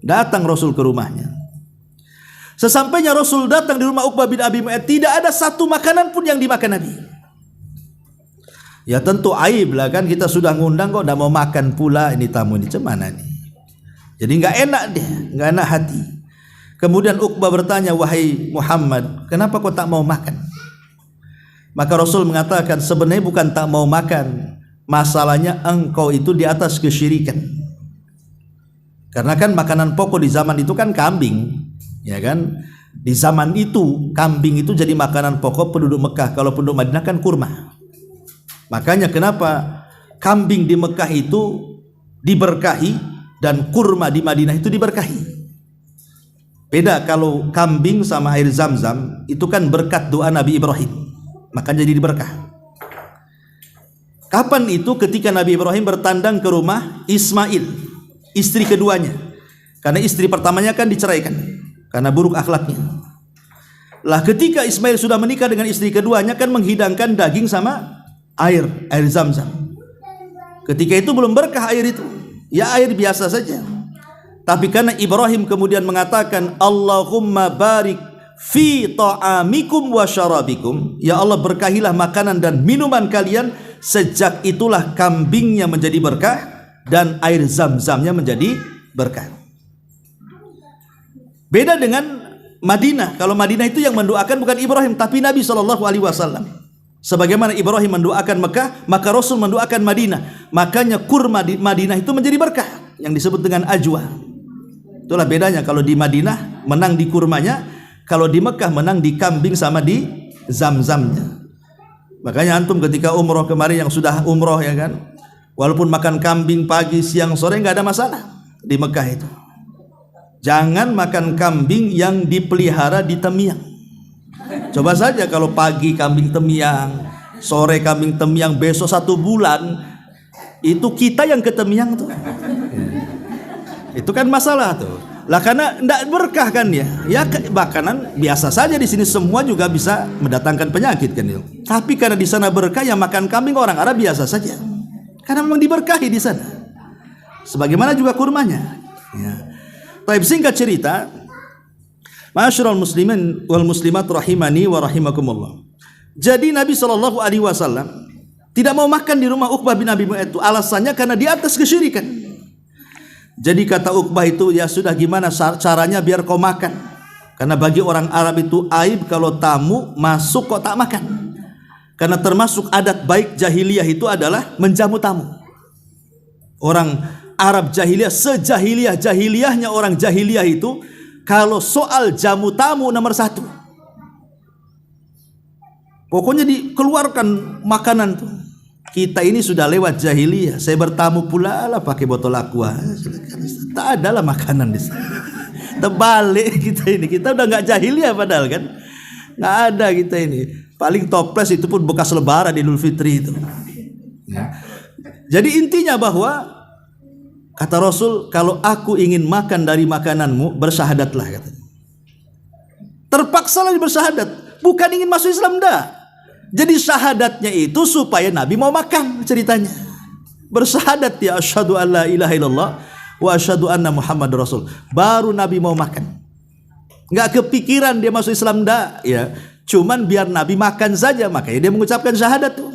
Datang Rasul ke rumahnya. Sesampainya Rasul datang di rumah Uqbah bin Abi Mu'aid, tidak ada satu makanan pun yang dimakan Nabi. Ya tentu aib lah kan, kita sudah ngundang kok tidak mau makan pula, ini tamu ini cemana nih. Jadi nggak enak dia, nggak enak hati. Kemudian Uqbah bertanya, wahai Muhammad, kenapa kau tak mau makan? Maka Rasul mengatakan, sebenarnya bukan tak mau makan, masalahnya engkau itu di atas kesyirikan. Karena kan makanan pokok di zaman itu kan kambing, ya kan? Di zaman itu kambing itu jadi makanan pokok penduduk Mekah. Kalau penduduk Madinah kan kurma. Makanya kenapa kambing di Mekah itu diberkahi dan kurma di Madinah itu diberkahi. Beda kalau kambing sama air Zam-Zam, itu kan berkat doa Nabi Ibrahim, makanya jadi berkah. Kapan itu? Ketika Nabi Ibrahim bertandang ke rumah Ismail, istri keduanya, karena istri pertamanya kan diceraikan karena buruk akhlaknya. Lah ketika Ismail sudah menikah dengan istri keduanya, kan menghidangkan daging sama air Zam-Zam. Ketika itu belum berkah air itu, ya air biasa saja. Tapi karena Ibrahim kemudian mengatakan, Allahumma barik fi ta'amikum wa syarabikum, ya Allah berkahilah makanan dan minuman kalian. Sejak itulah kambingnya menjadi berkah dan air Zam-Zamnya menjadi berkah. Beda dengan Madinah. Kalau Madinah itu yang mendoakan bukan Ibrahim, tapi Nabi SAW. Sebagaimana Ibrahim mendoakan Mekah, maka Rasul mendoakan Madinah. Makanya kurma di Madinah itu menjadi berkah, yang disebut dengan ajwa. Itulah bedanya, kalau di Madinah menang di kurmanya, kalau di Mekah menang di kambing sama di Zam-Zamnya. Makanya antum ketika umroh kemarin, yang sudah umroh ya kan, walaupun makan kambing pagi, siang, sore nggak ada masalah di Mekah itu. Jangan makan kambing yang dipelihara di temiang. Coba saja kalau pagi kambing temiang, sore kambing temiang, besok 1 bulan, itu kita yang ke temiang tuh. Itu kan masalah tuh. Lah karena tidak berkah kan ya. Ya makanan biasa saja di sini semua juga bisa mendatangkan penyakit kan ya. Tapi karena di sana berkah, yang makan kambing orang Arab biasa saja. Karena memang diberkahi di sana. Sebagaimana juga kurmanya. Ya. Baik, singkat cerita, ma'asyiral muslimin wal muslimat rahimani wa rahimakumullah. Jadi Nabi SAW tidak mau makan di rumah Uqbah bin Abi Mu'ayth itu, alasannya karena di atas kesyirikan. Jadi kata Uqbah itu, ya sudah, gimana caranya biar kau makan? Karena bagi orang Arab itu aib kalau tamu masuk kok tak makan. Karena termasuk adat baik jahiliyah itu adalah menjamu tamu. Orang Arab jahiliyah, sejahiliyah-jahiliyahnya orang jahiliyah itu, kalau soal jamu tamu nomor 1. Pokoknya dikeluarkan makanan tuh. Kita ini sudah lewat jahiliyah. Saya bertamu pula lah pakai botol aqua. Tak ada lah makanan di sana. Terbalik kita ini. Kita udah nggak jahiliyah padahal kan. Nggak ada kita ini. Paling toples itu pun bekas lebaran di Idul Fitri itu. Ya. Jadi intinya bahwa kata Rasul, kalau aku ingin makan dari makananmu, bersyahadatlah katanya. Terpaksalah bersyahadat, bukan ingin masuk Islam, dah. Jadi syahadatnya itu supaya Nabi mau makan ceritanya. Bersyahadat, ya asyhadu an la ilaha illallah wa asyhadu anna Muhammad Rasul. Baru Nabi mau makan. Enggak kepikiran dia masuk Islam, dah, ya. Cuman biar Nabi makan saja, makanya dia mengucapkan syahadat tuh.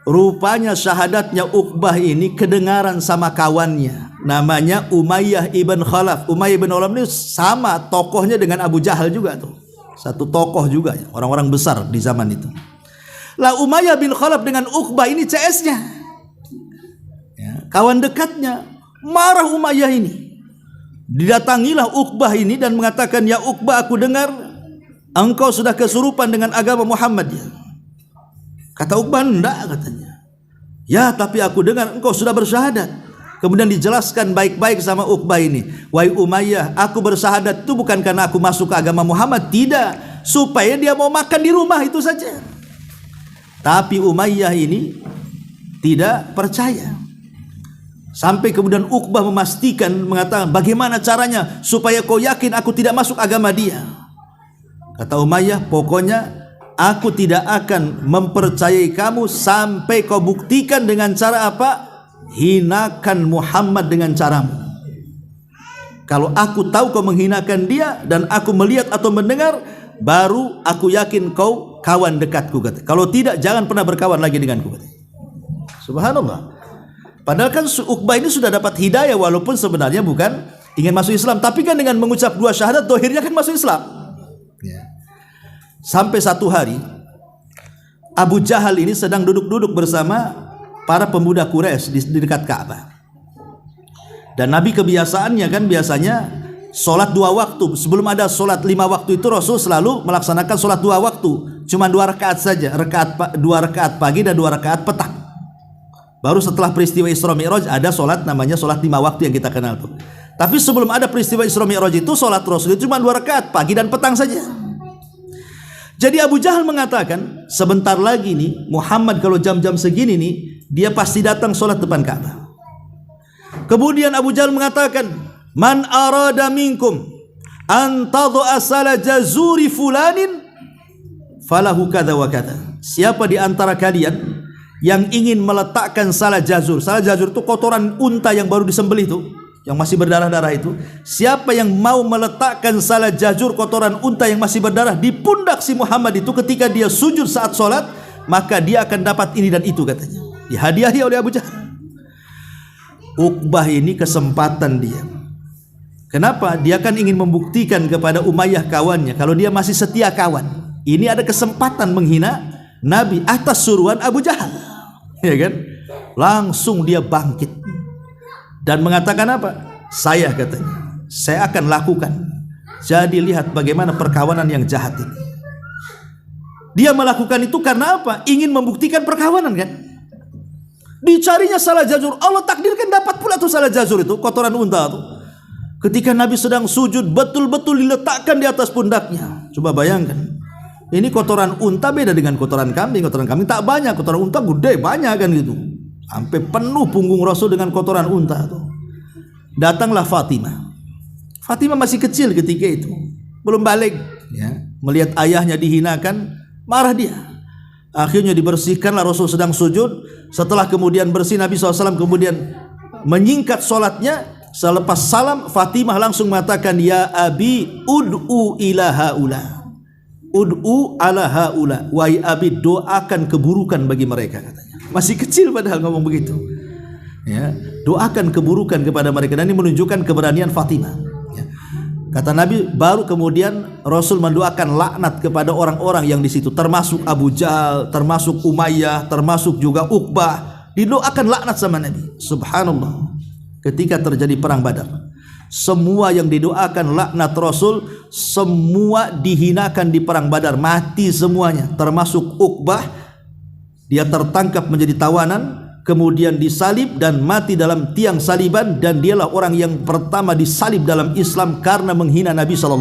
Rupanya syahadatnya Uqbah ini kedengaran sama kawannya, namanya Umayyah ibn Khalaf. Umayyah ibn Khalaf ini sama tokohnya dengan Abu Jahal juga tuh. Satu tokoh juga ya, orang-orang besar di zaman itu. Lah Umayyah bin Khalaf dengan Uqbah ini CS-nya. Ya, kawan dekatnya. Marah Umayyah ini. Didatangilah Uqbah ini dan mengatakan, ya Uqbah, aku dengar engkau sudah kesurupan dengan agama Muhammad ya. Kata Uqbah, enggak katanya. Ya, tapi aku dengar engkau sudah bersyahadat. Kemudian dijelaskan baik-baik sama Uqbah ini. Wahai Umayyah, aku bersyahadat itu bukan karena aku masuk ke agama Muhammad. Tidak. Supaya dia mau makan di rumah, itu saja. Tapi Umayyah ini tidak percaya. Sampai kemudian Uqbah memastikan, mengatakan, bagaimana caranya supaya kau yakin aku tidak masuk agama dia? Kata Umayyah, pokoknya aku tidak akan mempercayai kamu sampai kau buktikan dengan cara apa? Hinakan Muhammad dengan caramu. Kalau aku tahu kau menghinakan dia dan aku melihat atau mendengar, baru aku yakin kau kawan dekatku, kata. Kalau tidak, jangan pernah berkawan lagi denganku, kata. Subhanallah. Padahal kan Uqbah ini sudah dapat hidayah, walaupun sebenarnya bukan ingin masuk Islam, tapi kan dengan mengucap 2 syahadat dohirnya kan masuk Islam. Sampai satu hari Abu Jahal ini sedang duduk-duduk bersama para pemuda Quraisy di dekat Ka'bah. Dan Nabi kebiasaannya kan biasanya sholat 2 waktu. Sebelum ada sholat 5 waktu itu Rasul selalu melaksanakan sholat 2 waktu. Cuma 2 rakaat saja, 2 rakaat pagi dan 2 rakaat petang. Baru setelah peristiwa Isra Mi'raj ada sholat namanya sholat 5 waktu yang kita kenal tuh. Tapi sebelum ada peristiwa Isra Mi'raj itu sholat Rasul itu cuma 2 rakaat pagi dan petang saja. Jadi Abu Jahal mengatakan, sebentar lagi nih Muhammad kalau jam-jam segini nih, dia pasti datang sholat depan Ka'bah. Kemudian Abu Jahal mengatakan, man arada minkum an tadhu'a sala jazuri fulanin falahu kadza wa kadza. Siapa di antara kalian yang ingin meletakkan salah jazur itu kotoran unta yang baru disembelih itu, yang masih berdarah-darah itu, siapa yang mau meletakkan salah jazur kotoran unta yang masih berdarah di pundak si Muhammad itu ketika dia sujud saat sholat, maka dia akan dapat ini dan itu, katanya. Dihadiahi oleh Abu Jahal. Uqbah ini kesempatan dia. Kenapa? Dia kan ingin membuktikan kepada Umayyah kawannya kalau dia masih setia kawan. Ini ada kesempatan menghina Nabi atas suruhan Abu Jahal, ya kan? Langsung dia bangkit dan mengatakan apa? Saya, katanya, saya akan lakukan. Jadi lihat bagaimana perkawanan yang jahat ini. Dia melakukan itu karena apa? Ingin membuktikan perkawanan, kan? Dicarinya salah jazur, Allah takdirkan dapat pula tuh salah jazur itu, kotoran unta tuh. Ketika Nabi sedang sujud, betul-betul diletakkan di atas pundaknya. Coba bayangkan, ini kotoran unta beda dengan kotoran kambing. Kotoran kambing tak banyak, kotoran unta gede banyak kan gitu. Sampai penuh punggung Rasul dengan kotoran unta tuh. Datanglah Fatimah. Fatimah masih kecil ketika itu, belum balik, ya. Melihat ayahnya dihinakan, marah dia. Akhirnya dibersihkanlah, Rasul sedang sujud. Setelah kemudian bersih, Nabi SAW kemudian menyingkat sholatnya. Selepas salam, Fatimah langsung mengatakan, ya abi ud'u ila haula, ud'u ala haula, wahai abi, doakan keburukan bagi mereka, katanya. Masih kecil padahal ngomong begitu, ya, doakan keburukan kepada mereka. Dan ini menunjukkan keberanian Fatimah, ya. Kata Nabi, baru kemudian Rasul mendoakan laknat kepada orang-orang yang di situ, termasuk Abu Jahal, termasuk Umayyah, termasuk juga Uqbah. Didoakan laknat sama Nabi. Subhanallah. Ketika terjadi perang Badar, semua yang didoakan laknat Rasul, semua dihinakan di perang Badar, mati semuanya, termasuk Uqbah. Dia tertangkap menjadi tawanan, kemudian disalib dan mati dalam tiang saliban, dan dialah orang yang pertama disalib dalam Islam karena menghina Nabi SAW.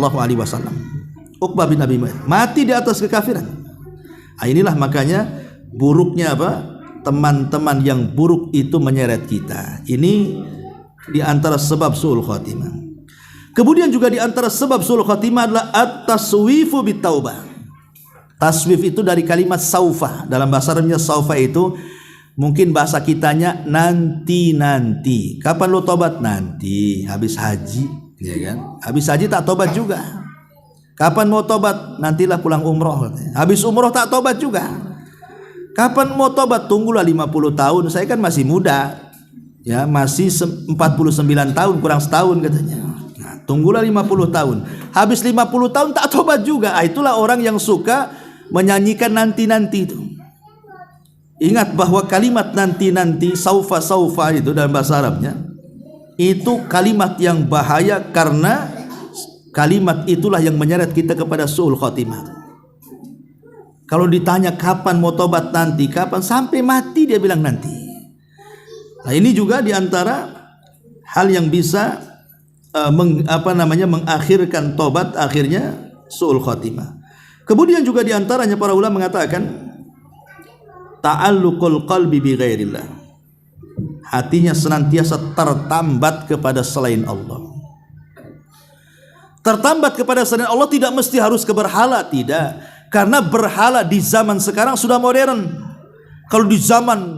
Uqbah bin Abi Mu'ayth mati di atas kekafiran. Nah, inilah makanya buruknya apa? Teman-teman yang buruk itu menyeret kita. Ini di antara sebab su'ul khatimah. Kemudian juga di antara sebab su'ul khatimah adalah at-taswifu bitaubah. Taswif itu dari kalimat saufa. Dalam bahasa Arabnya saufa itu mungkin bahasa kitanya nanti. Kapan lo tobat? Nanti habis haji, ya kan? Habis haji tak tobat juga. Kapan mau tobat? Nantilah pulang umroh. Habis umroh tak tobat juga. Kapan mau tobat? Tunggulah 50 tahun. Saya kan masih muda, ya, masih 49 tahun, kurang setahun katanya. Nah, tunggulah 50 tahun. Habis 50 tahun tak tobat juga. Itulah orang yang suka menyanyikan nanti-nanti itu. Ingat bahwa kalimat nanti-nanti, saufa itu dalam bahasa Arabnya itu kalimat yang bahaya, karena kalimat itulah yang menyeret kita kepada su'ul khatimah. Kalau ditanya kapan mau tobat, nanti. Kapan? Sampai mati dia bilang nanti. Nah, ini juga diantara hal yang bisa mengakhirkan tobat, akhirnya su'ul khatimah. Kemudian juga diantaranya para ulama mengatakan ta'alluqul qalbi bi ghairillah. Hatinya senantiasa tertambat kepada selain Allah. Tertambat kepada selain Allah tidak mesti harus ke berhala, tidak. Karena berhala di zaman sekarang sudah modern. Kalau di zaman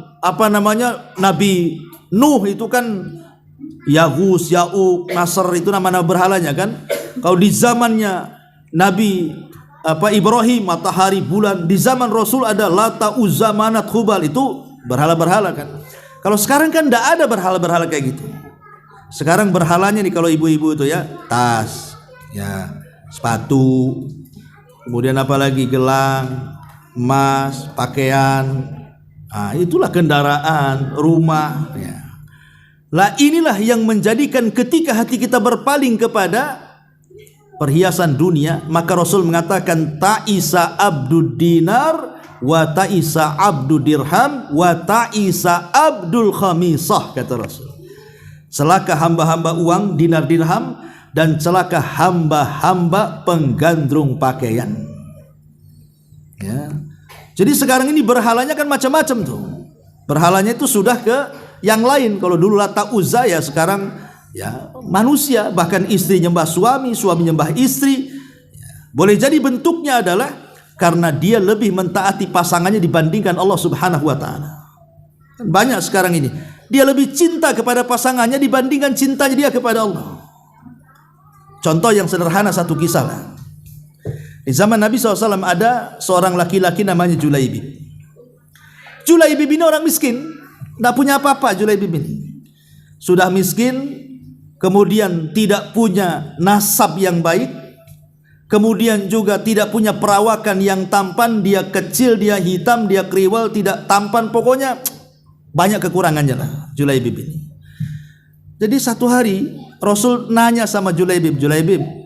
Nabi Nuh itu kan Yaghus, Ya'uq, Nasr itu nama-nama berhalanya kan. Kalau di zamannya Nabi Ibrahim, matahari, bulan. Di zaman Rasul ada Lata, Uzza, Manat, Hubal, itu berhala-berhala kan. Kalau sekarang kan tidak ada berhala-berhala kayak gitu. Sekarang berhalanya nih kalau ibu-ibu itu ya tas, ya sepatu, kemudian apalagi gelang, emas, pakaian. Nah, itulah kendaraan, rumah, ya. Lah inilah yang menjadikan ketika hati kita berpaling kepada perhiasan dunia, maka Rasul mengatakan ta'isa abdud dinar wa ta'isa abdud dirham wa ta'isa abdul khamisah, kata Rasul. Celaka hamba-hamba uang, dinar dirham, dan celaka hamba-hamba penggandrung pakaian. Ya. Jadi sekarang ini berhalanya kan macam-macam tuh. Berhalanya itu sudah ke yang lain. Kalau dulu Lata Uzza, ya sekarang ya manusia, bahkan istri nyembah suami, suami nyembah istri. Boleh jadi bentuknya adalah karena dia lebih mentaati pasangannya dibandingkan Allah Subhanahu wa taala. Banyak sekarang ini, dia lebih cinta kepada pasangannya dibandingkan cintanya dia kepada Allah. Contoh yang sederhana, satu kisah lah. Di zaman Nabi SAW ada seorang laki-laki namanya Julaibib. Julaibib ini orang miskin, tidak punya apa-apa. Julaibib ini sudah miskin, kemudian tidak punya nasab yang baik, kemudian juga tidak punya perawakan yang tampan. Dia kecil, dia hitam, dia kriwel, tidak tampan, pokoknya banyak kekurangannya lah Julaibib ini. Jadi satu hari Rasul nanya sama Julaibib, Julaibib,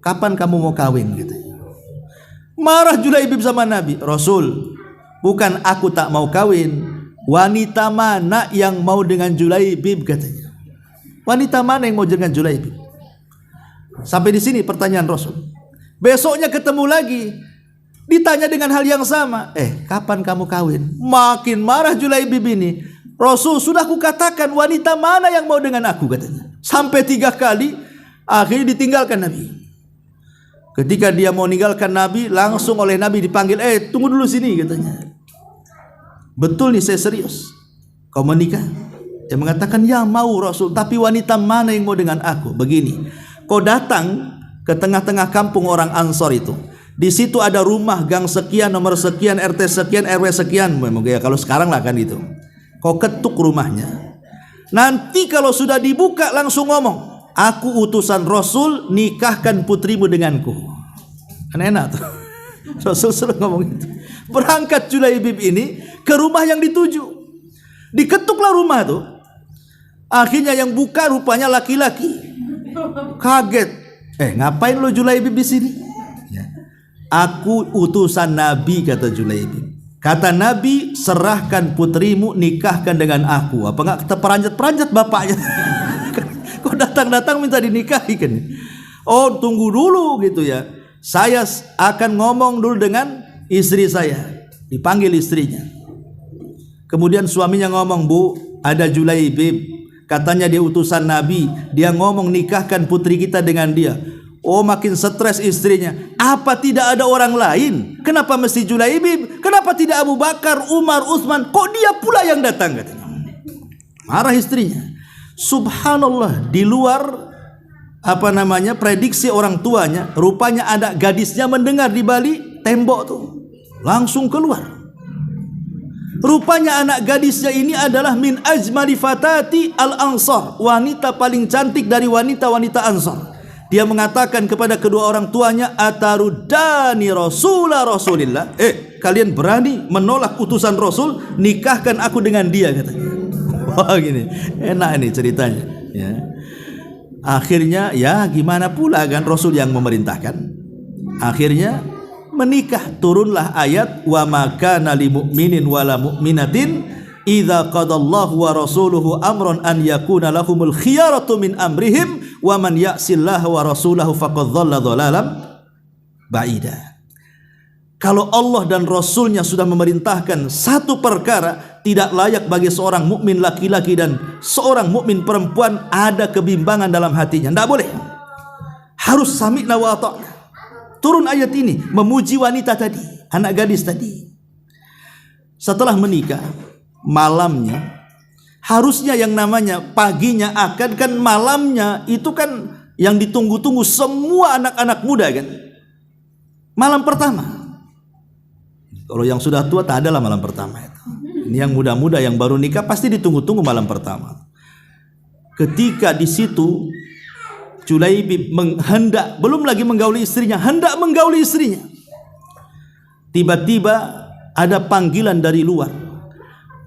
kapan kamu mau kawin? Gitu. Marah Julaibib sama Nabi. Rasul, bukan aku tak mau kawin, wanita mana yang mau dengan Julaibib, katanya. Wanita mana yang mau dengan Julaibib? Sampai di sini pertanyaan Rasul. Besoknya ketemu lagi, ditanya dengan hal yang sama. Kapan kamu kawin? Makin marah Julaibib ini. Rasul, sudah kukatakan wanita mana yang mau dengan aku, katanya. Sampai 3 kali, akhirnya ditinggalkan Nabi. Ketika dia mau meninggalkan Nabi, langsung oleh Nabi dipanggil, tunggu dulu sini, katanya. Betul nih, saya serius. Kau menikah? Dia mengatakan, ya mau Rasul, tapi wanita mana yang mau dengan aku? Begini, kau datang ke tengah-tengah kampung orang Ansor itu. Di situ ada rumah gang sekian, nomor sekian, RT sekian, RW sekian. Memang ya kalau sekarang lah kan itu. Kau ketuk rumahnya. Nanti kalau sudah dibuka langsung ngomong, aku utusan Rasul, nikahkan putrimu denganku. Kan enak tuh. Rasul selalu ngomong itu. Berangkat Julaibib ini ke rumah yang dituju. Diketuklah rumah tuh. Akhirnya yang buka rupanya laki-laki. Kaget. Ngapain lo Julaibib di sini? Aku utusan Nabi, kata Julaibib. Kata Nabi, serahkan putrimu, nikahkan dengan aku. Apa enggak terperanjat-peranjat bapaknya? Kok datang-datang minta dinikahi kan? Oh, tunggu dulu gitu ya. Saya akan ngomong dulu dengan istri saya. Dipanggil istrinya. Kemudian suaminya ngomong, Bu, ada Julaibib. Katanya dia utusan Nabi. Dia ngomong nikahkan putri kita dengan dia. Oh, makin stres istrinya. Apa tidak ada orang lain? Kenapa mesti Julaibib? Kenapa tidak Abu Bakar, Umar, Utsman? Kok dia pula yang datang, katanya. Marah istrinya. Subhanallah, di luar prediksi orang tuanya, rupanya ada gadisnya mendengar di balik tembok tuh. Langsung keluar. Rupanya anak gadisnya ini adalah min ajmali fatati al-ansar, wanita paling cantik dari wanita-wanita Ansar. Dia mengatakan kepada kedua orang tuanya, atarudani Rasulillah. Kalian berani menolak utusan Rasul, nikahkan aku dengan dia, katanya. Wah, gini, enak nih ceritanya. Ya. Akhirnya, ya gimana pula kan Rasul yang memerintahkan. Akhirnya menikah. Turunlah ayat, wa ma kana lil mu'minin wala mu'minatin idza qadallahu wa rasuluhu amran an yakuna lahumul khiyaratu min amrihim wa man ya'sillaha wa rasulahu faqad dhalla dhalalan ba'ida. Kalau Allah dan Rasulnya sudah memerintahkan satu perkara, tidak layak bagi seorang mukmin laki-laki dan seorang mukmin perempuan ada kebimbangan dalam hatinya. Tidak boleh. Harus sami'na wa ata'na. Turun ayat ini memuji wanita tadi, anak gadis tadi. Setelah menikah, malamnya harusnya yang namanya paginya akad, kan malamnya itu kan yang ditunggu-tunggu semua anak-anak muda kan. Malam pertama. Kalau yang sudah tua tak adalah malam pertama itu. Ini yang muda-muda yang baru nikah pasti ditunggu-tunggu malam pertama. Ketika di situ Julaibib hendak, belum lagi menggauli istrinya, hendak menggauli istrinya. Tiba-tiba ada panggilan dari luar.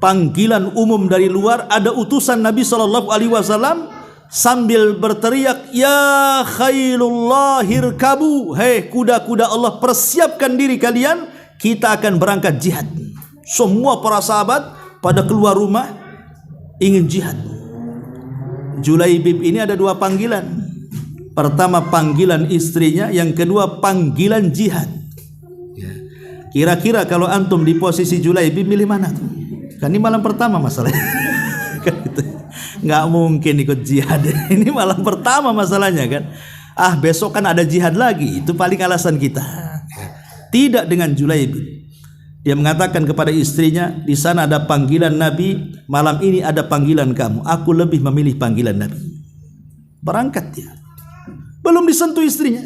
Panggilan umum dari luar, ada utusan Nabi SAW sambil berteriak, ya khairullah hirkabu, hei kuda-kuda Allah, persiapkan diri kalian, kita akan berangkat jihad. Semua para sahabat pada keluar rumah ingin jihad. Julaibib ini ada dua panggilan. Pertama panggilan istrinya, yang kedua panggilan jihad. Kira-kira kalau antum di posisi Julaibib milih mana tuh? Kan ini malam pertama masalahnya. Kan gitu. Nggak mungkin ikut jihad. Ini malam pertama masalahnya kan. Besok kan ada jihad lagi. Itu paling alasan kita. Tidak dengan Julaibib. Dia mengatakan kepada istrinya, di sana ada panggilan Nabi, malam ini ada panggilan kamu. Aku lebih memilih panggilan Nabi. Berangkat dia. Belum disentuh istrinya.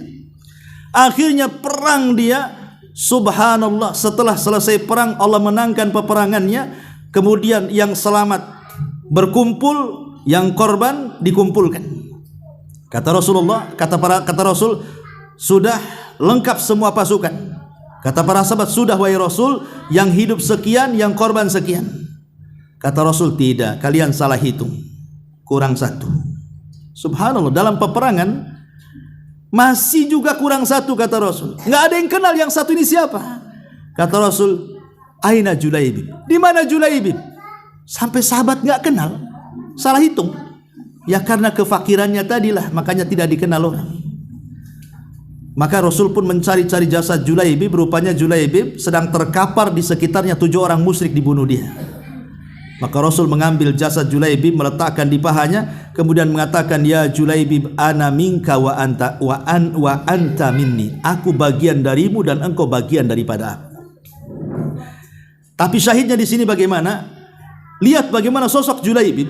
Akhirnya perang dia. Subhanallah, setelah selesai perang Allah menangkan peperangannya. Kemudian yang selamat berkumpul, yang korban dikumpulkan. Kata Rasulullah, kata Rasul, sudah lengkap semua pasukan. Kata para sahabat, sudah wahai Rasul, yang hidup sekian, yang korban sekian. Kata Rasul, tidak, kalian salah hitung, kurang satu. Subhanallah, dalam peperangan masih juga kurang satu, kata Rasul. Nggak ada yang kenal yang satu ini siapa. Kata Rasul, aina Julaibib? Di mana Julaibib? Sampai sahabat nggak kenal, salah hitung. Ya karena kefakirannya tadilah, makanya tidak dikenal orang. Maka Rasul pun mencari-cari jasad Julaibib. Rupanya Julaibib sedang terkapar di sekitarnya 7 orang musyrik dibunuh dia. Maka Rasul mengambil jasad Julaibib, meletakkan di pahanya, kemudian mengatakan, ya Julaibib, ana minka wa anta minni. Aku bagian darimu dan engkau bagian daripada aku. Tapi syahidnya di sini bagaimana? Lihat bagaimana sosok Julaibib.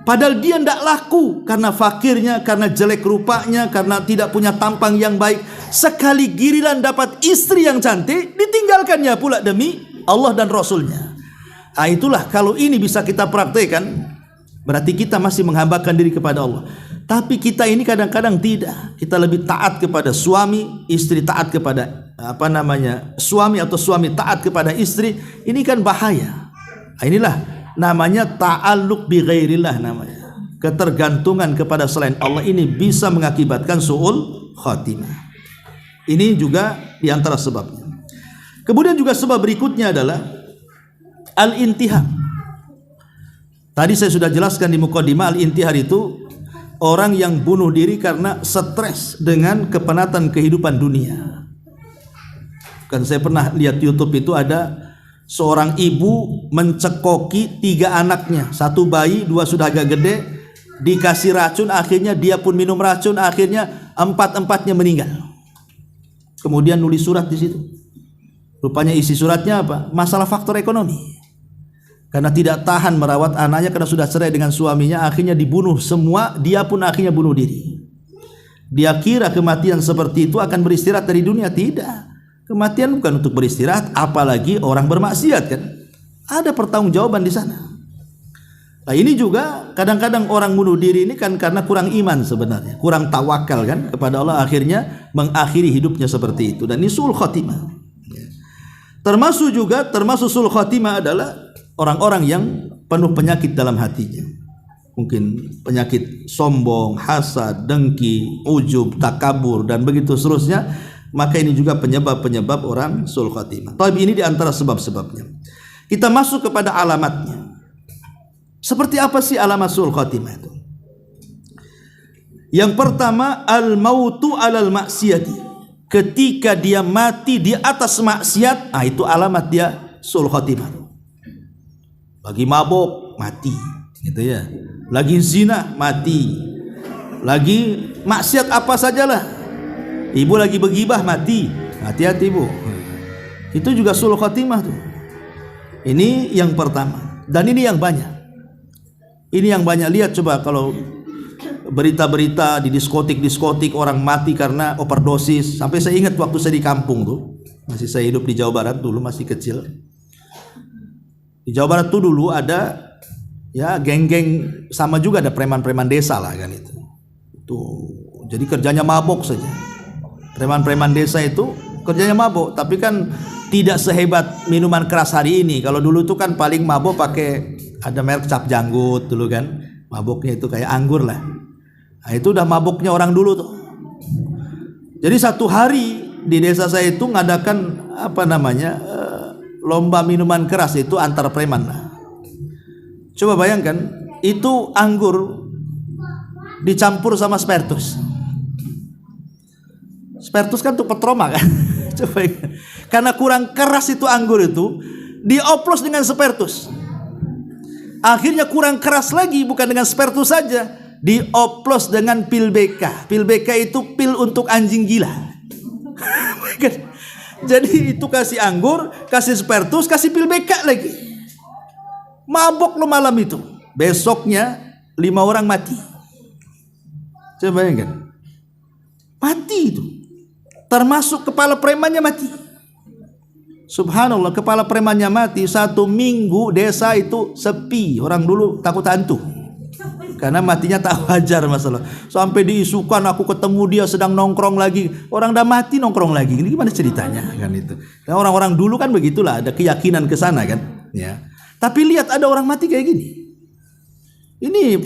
Padahal dia tidak laku karena fakirnya, karena jelek rupanya, karena tidak punya tampang yang baik. Sekali giliran dapat istri yang cantik, ditinggalkannya pula demi Allah dan Rasulnya. Nah, itulah kalau ini bisa kita praktekkan, berarti kita masih menghambakan diri kepada Allah. Tapi kita ini kadang-kadang tidak. Kita lebih taat kepada suami, istri taat kepada suami, atau suami taat kepada istri. Ini kan bahaya. Nah, inilah namanya ta'alluq bi ghairillah namanya. Ketergantungan kepada selain Allah ini bisa mengakibatkan su'ul khatimah. Ini juga diantara sebabnya. Kemudian juga sebab berikutnya adalah al-intihar. Tadi saya sudah jelaskan di muqaddimah, al-intihar itu orang yang bunuh diri karena stres dengan kepenatan kehidupan dunia. Kan saya pernah lihat YouTube itu ada seorang ibu mencekoki 3 anaknya, 1 bayi, 2 sudah agak gede, dikasih racun, akhirnya dia pun minum racun, akhirnya 4-empatnya meninggal. Kemudian nulis surat di situ. Rupanya isi suratnya apa? Masalah faktor ekonomi. Karena tidak tahan merawat anaknya karena sudah cerai dengan suaminya, akhirnya dibunuh semua, dia pun akhirnya bunuh diri. Dia kira kematian seperti itu akan beristirahat dari dunia. Tidak. Kematian bukan untuk beristirahat, apalagi orang bermaksiat kan. Ada pertanggungjawaban di sana. Nah, ini juga kadang-kadang orang bunuh diri ini kan karena kurang iman sebenarnya, kurang tawakal kan kepada Allah, akhirnya mengakhiri hidupnya seperti itu. Dan ini su'ul khatimah. Termasuk su'ul khatimah adalah orang-orang yang penuh penyakit dalam hatinya. Mungkin penyakit sombong, hasad, dengki, ujub, takabur, dan begitu seterusnya. Maka ini juga penyebab-penyebab orang su'ul khatimah. Tapi ini diantara sebab-sebabnya. Kita masuk kepada alamatnya. Seperti apa sih alamat su'ul khatimah itu? Yang pertama, al-mautu alal maksiyati. Ketika dia mati di atas maksiat, itu alamat dia su'ul khatimah. Lagi mabuk, mati, gitu ya. Lagi zina, mati. Lagi maksiat apa sajalah. Ibu lagi begibah, mati. Hati-hati, Bu. Itu juga su'ul khatimah tuh. Ini yang pertama. Dan ini yang banyak. Ini yang banyak. Lihat coba kalau berita-berita di diskotik orang mati karena overdosis. Sampai saya ingat waktu saya di kampung tuh. Masih saya hidup di Jawa Barat dulu, masih kecil. Di Jawa Barat tuh dulu ada ya geng-geng, sama juga ada preman-preman desa lah kan itu. Jadi kerjanya mabok saja. Preman-preman desa itu kerjanya mabok, tapi kan tidak sehebat minuman keras hari ini. Kalau dulu tuh kan paling mabok pakai ada merek cap janggut dulu kan. Maboknya itu kayak anggur lah. Nah, itu udah maboknya orang dulu tuh. Jadi satu hari di desa saya itu ngadakan lomba minuman keras itu antar preman lah. Coba bayangkan, itu anggur dicampur sama spiritus. Spiritus kan tuh petroma kan. Coba bayangkan. Karena kurang keras itu anggur itu, dioplos dengan spiritus. Akhirnya kurang keras lagi, bukan dengan spiritus saja, dioplos dengan pil BK. Pil BK itu pil untuk anjing gila. Jadi itu kasih anggur, kasih spiritus, kasih pil BK lagi. Mabok lo malam itu. Besoknya 5 orang mati. Coba bayangkan. Mati itu. Termasuk kepala premannya mati. Subhanallah, kepala premannya mati. 1 minggu desa itu sepi. Orang dulu takut hantu. Karena matinya tak wajar masalah. Sampai diisukan aku ketemu dia sedang nongkrong lagi. Orang udah mati nongkrong lagi. Ini gimana ceritanya kan itu. Nah, orang-orang dulu kan begitulah, ada keyakinan ke sana kan. Ya. Tapi lihat ada orang mati kayak gini. Ini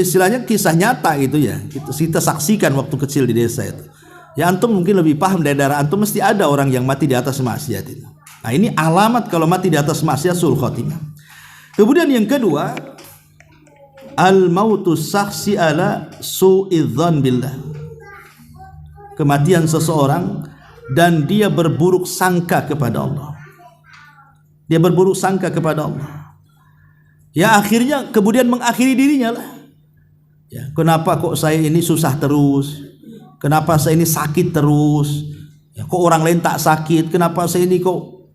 istilahnya kisah nyata gitu ya. Kita saksikan waktu kecil di desa itu. Ya antum mungkin lebih paham dari daerah antum, mesti ada orang yang mati di atas maksiat itu. Nah, ini alamat kalau mati di atas maksiat su'ul khatimah. Kemudian yang kedua, al-mautu saksi ala su'idzan billah, kematian seseorang dan dia berburuk sangka kepada Allah. Dia berburuk sangka kepada Allah. Ya akhirnya kemudian mengakhiri dirinya lah. Ya, kenapa kok saya ini susah terus? Kenapa saya ini sakit terus? Ya, kok orang lain tak sakit? Kenapa saya ini kok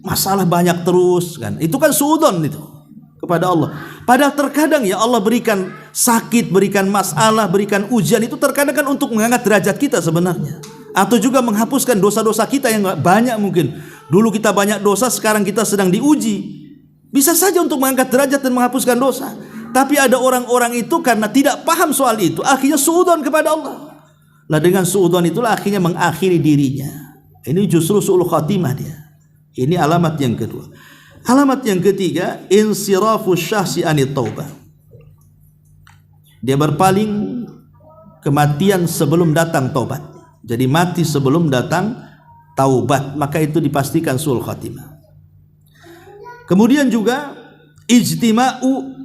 masalah banyak terus? Kan? Itu kan suudzon itu kepada Allah. Padahal terkadang ya Allah berikan sakit, berikan masalah, berikan ujian itu terkadang kan untuk mengangkat derajat kita sebenarnya. Atau juga menghapuskan dosa-dosa kita yang banyak mungkin. Dulu kita banyak dosa, sekarang kita sedang diuji. Bisa saja untuk mengangkat derajat dan menghapuskan dosa. Tapi ada orang-orang itu karena tidak paham soal itu, akhirnya suudzon kepada Allah. Lah dengan suudzon itulah akhirnya mengakhiri dirinya. Ini justru su'ul khatimah dia. Ini alamat yang kedua. Alamat yang ketiga, insirafu syahsi anit taubah. Dia berpaling, kematian sebelum datang taubat. Jadi mati sebelum datang taubat, maka itu dipastikan su'ul khatimah. Kemudian juga ijtima'u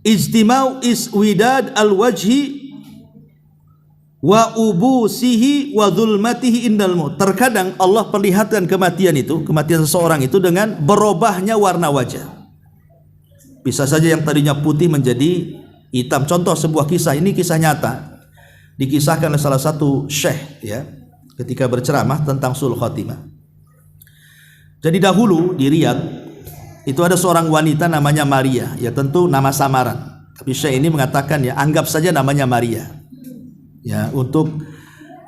iswidad al-wajhi wa ubusihi wa zulmatihi indal maut. Terkadang Allah perlihatkan kematian seseorang itu dengan berubahnya warna wajah. Bisa saja yang tadinya putih menjadi hitam. Contoh sebuah kisah, ini kisah nyata, dikisahkan oleh salah satu syekh ya, ketika berceramah tentang su'ul khatimah. Jadi dahulu di Riyadh itu ada seorang wanita namanya Maria, ya tentu nama samaran. Tapi syekh ini mengatakan ya anggap saja namanya Maria. Ya untuk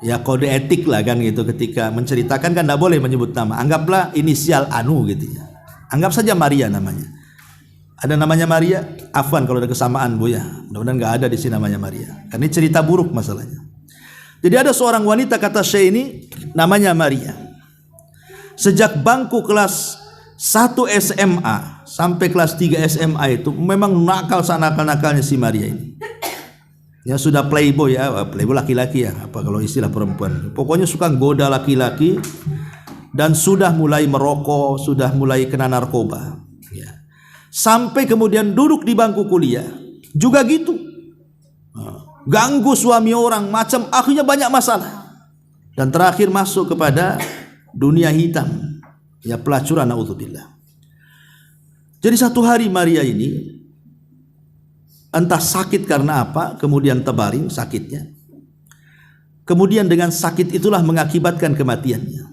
ya kode etik lah kan gitu, ketika menceritakan kan tidak boleh menyebut nama. Anggaplah inisial anu gitu ya. Anggap saja Maria namanya. Ada namanya Maria? Afwan kalau ada kesamaan Bu ya. Mudah-mudahan nggak ada di sini namanya Maria. Karena ini cerita buruk masalahnya. Jadi ada seorang wanita kata syekh ini namanya Maria. Sejak bangku kelas 1 SMA sampai kelas 3 SMA itu memang nakal sanakal-nakalnya si Maria ini. Ya sudah playboy ya, playboy laki-laki ya, apa kalau istilah perempuan. Pokoknya suka goda laki-laki dan sudah mulai merokok, sudah mulai kena narkoba. Ya. Sampai kemudian duduk di bangku kuliah juga gitu. Ganggu suami orang, macam akhirnya banyak masalah. Dan terakhir masuk kepada dunia hitam. Ya pelacuran, naudzubillah. Jadi satu hari Maria ini entah sakit karena apa, kemudian terbaring sakitnya. Kemudian dengan sakit itulah mengakibatkan kematiannya.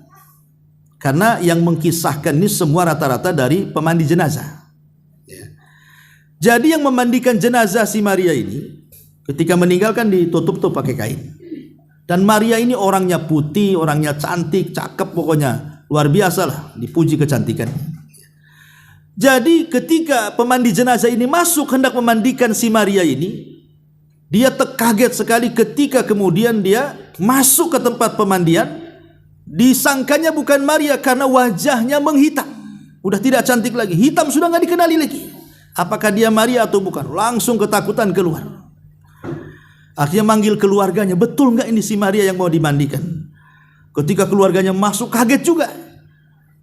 Karena yang mengkisahkan ini semua rata-rata dari pemandi jenazah. Ya. Jadi yang memandikan jenazah si Maria ini ketika meninggalkan ditutup pakai kain. Dan Maria ini orangnya putih, orangnya cantik, cakep pokoknya. Luar biasa lah, dipuji kecantikannya. Jadi ketika pemandi jenazah ini masuk hendak memandikan si Maria ini, dia terkaget sekali ketika kemudian dia masuk ke tempat pemandian. Disangkanya bukan Maria karena wajahnya menghitam, udah tidak cantik lagi, hitam sudah nggak dikenali lagi. Apakah dia Maria atau bukan? Langsung ketakutan keluar. Akhirnya manggil keluarganya, betul nggak ini si Maria yang mau dimandikan? Ketika keluarganya masuk kaget juga,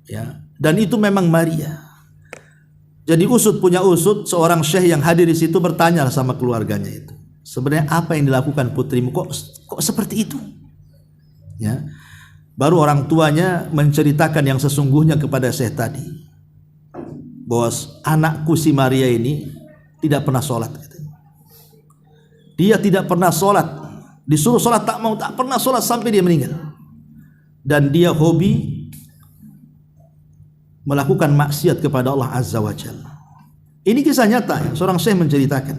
ya. Dan itu memang Maria. Jadi usut punya usut, seorang syekh yang hadir di situ bertanya sama keluarganya itu, sebenarnya apa yang dilakukan putrimu? Kok seperti itu? Ya. Baru orang tuanya menceritakan yang sesungguhnya kepada syekh tadi, bahwa anakku si Maria ini tidak pernah sholat. Dia tidak pernah sholat, disuruh sholat tak mau, tak pernah sholat sampai dia meninggal. Dan dia hobi melakukan maksiat kepada Allah Azza wa Jalla. Ini kisah nyata ya, seorang syekh menceritakan.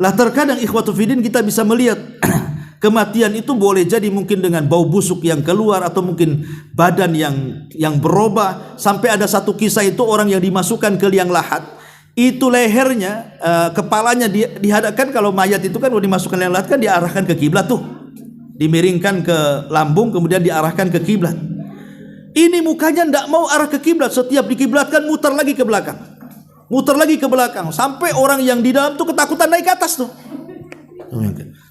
Lah terkadang ikhwatu fiddin kita bisa melihat kematian itu boleh jadi mungkin dengan bau busuk yang keluar, atau mungkin badan yang berubah. Sampai ada satu kisah itu orang yang dimasukkan ke liang lahat, itu lehernya, kepalanya dihadapkan. Kalau mayat itu kan kalau dimasukkan liang lahat kan diarahkan ke kiblat tuh, dimiringkan ke lambung kemudian diarahkan ke kiblat. Ini mukanya tidak mau arah ke kiblat, setiap dikiblatkan muter lagi ke belakang, muter lagi ke belakang, sampai orang yang di dalam tuh ketakutan naik ke atas tuh.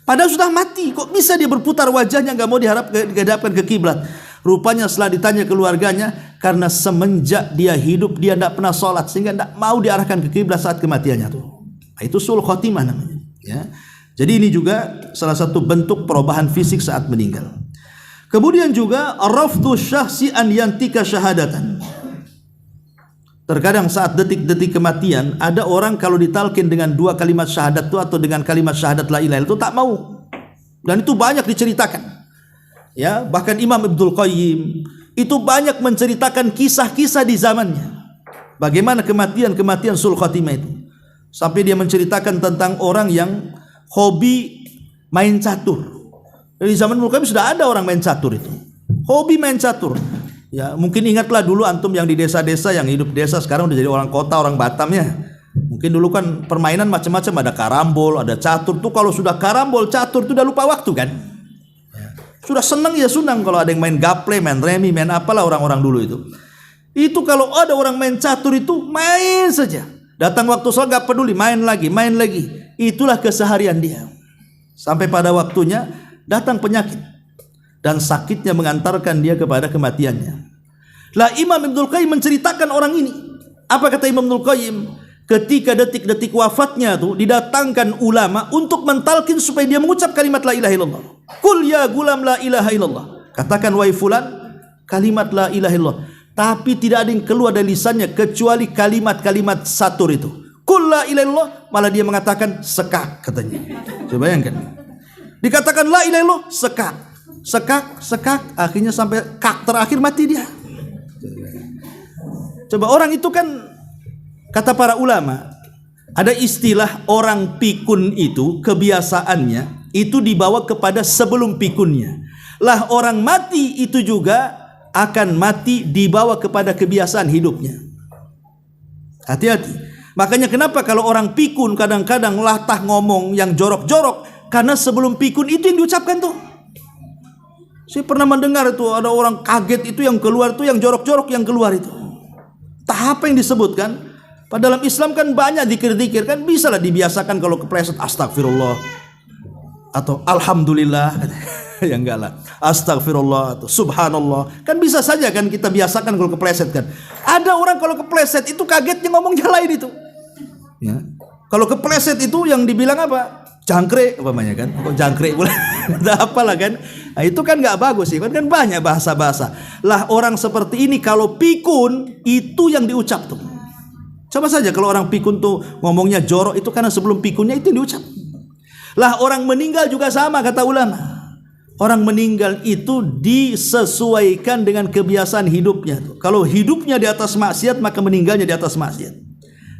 Padahal sudah mati, kok bisa dia berputar wajahnya nggak mau dihadapkan ke kiblat? Rupanya setelah ditanya keluarganya, karena semenjak dia hidup dia tidak pernah sholat sehingga tidak mau diarahkan ke kiblat saat kematiannya tuh. Itu sul khotimah namanya, ya. Jadi ini juga salah satu bentuk perubahan fisik saat meninggal. Kemudian juga rafdhu syahsi an yantika syahadatan. Terkadang saat detik-detik kematian ada orang kalau ditalkin dengan 2 kalimat syahadat itu atau dengan kalimat syahadat la ilaha illallah itu tak mau. Dan itu banyak diceritakan. Ya, bahkan Imam Ibnul Qayyim itu banyak menceritakan kisah-kisah di zamannya. Bagaimana kematian sul khatimah itu. Sampai dia menceritakan tentang orang yang hobi main catur. Di zaman Ibnul Qayyim sudah ada orang main catur itu. Hobi main catur. Ya, mungkin ingatlah dulu antum yang di desa-desa, yang hidup desa sekarang udah jadi orang kota, orang Batam ya. Mungkin dulu kan permainan macam-macam, ada karambol, ada catur. Tuh kalau sudah karambol, catur tuh udah lupa waktu kan. Ya. Sudah senang ya senang kalau ada yang main gaple, main remi, main apalah orang-orang dulu itu. Itu kalau ada orang main catur itu main saja. Datang waktu sholat gak peduli, main lagi, main lagi. Itulah keseharian dia. Sampai pada waktunya datang penyakit. Dan sakitnya mengantarkan dia kepada kematiannya. Lah Imam Ibnul Qayyim menceritakan orang ini. Apa kata Imam Ibnul Qayyim? Ketika detik-detik wafatnya tuh didatangkan ulama untuk mentalkin supaya dia mengucap kalimat la ilaha illallah. Qul ya gulam la ilaha illallah. Katakan wahai fulan kalimat la ilaha illallah. Tapi tidak ada yang keluar dari lisannya kecuali kalimat-kalimat satur itu. Qul la ilaha illallah, malah dia mengatakan sekak katanya. Coba bayangkan. Dikatakan la ilaha illallah sekak. Sekak, akhirnya sampai kak terakhir mati dia. Coba orang itu kan, kata para ulama, ada istilah orang pikun itu kebiasaannya itu dibawa kepada sebelum pikunnya. Lah orang mati itu juga akan mati dibawa kepada kebiasaan hidupnya. Hati-hati. Makanya kenapa kalau orang pikun kadang-kadang latah ngomong yang jorok-jorok, karena sebelum pikun itu yang diucapkan tuh. Saya pernah mendengar itu ada orang kaget itu yang keluar itu yang jorok-jorok yang keluar itu. Tak apa yang disebutkan. Padahal dalam Islam kan banyak zikir-zikir kan bisa lah dibiasakan kalau kepleset astagfirullah atau alhamdulillah. Ya enggak lah. Astagfirullah atau subhanallah. Kan bisa saja kan kita biasakan kalau kepleset kan. Ada orang kalau kepleset itu kagetnya ngomongnya lain itu. Ya. Kalau kepleset itu yang dibilang apa? Jangkrik umpamanya kan, kok jangkrik pula, apalah kan, nah, itu kan nggak bagus sih, kan banyak bahasa-bahasa. Lah orang seperti ini kalau pikun itu yang diucap tuh. Coba saja kalau orang pikun tuh ngomongnya jorok itu karena sebelum pikunnya itu yang diucap. Lah orang meninggal juga sama kata ulama. Orang meninggal itu disesuaikan dengan kebiasaan hidupnya. Kalau hidupnya di atas maksiat maka meninggalnya di atas maksiat.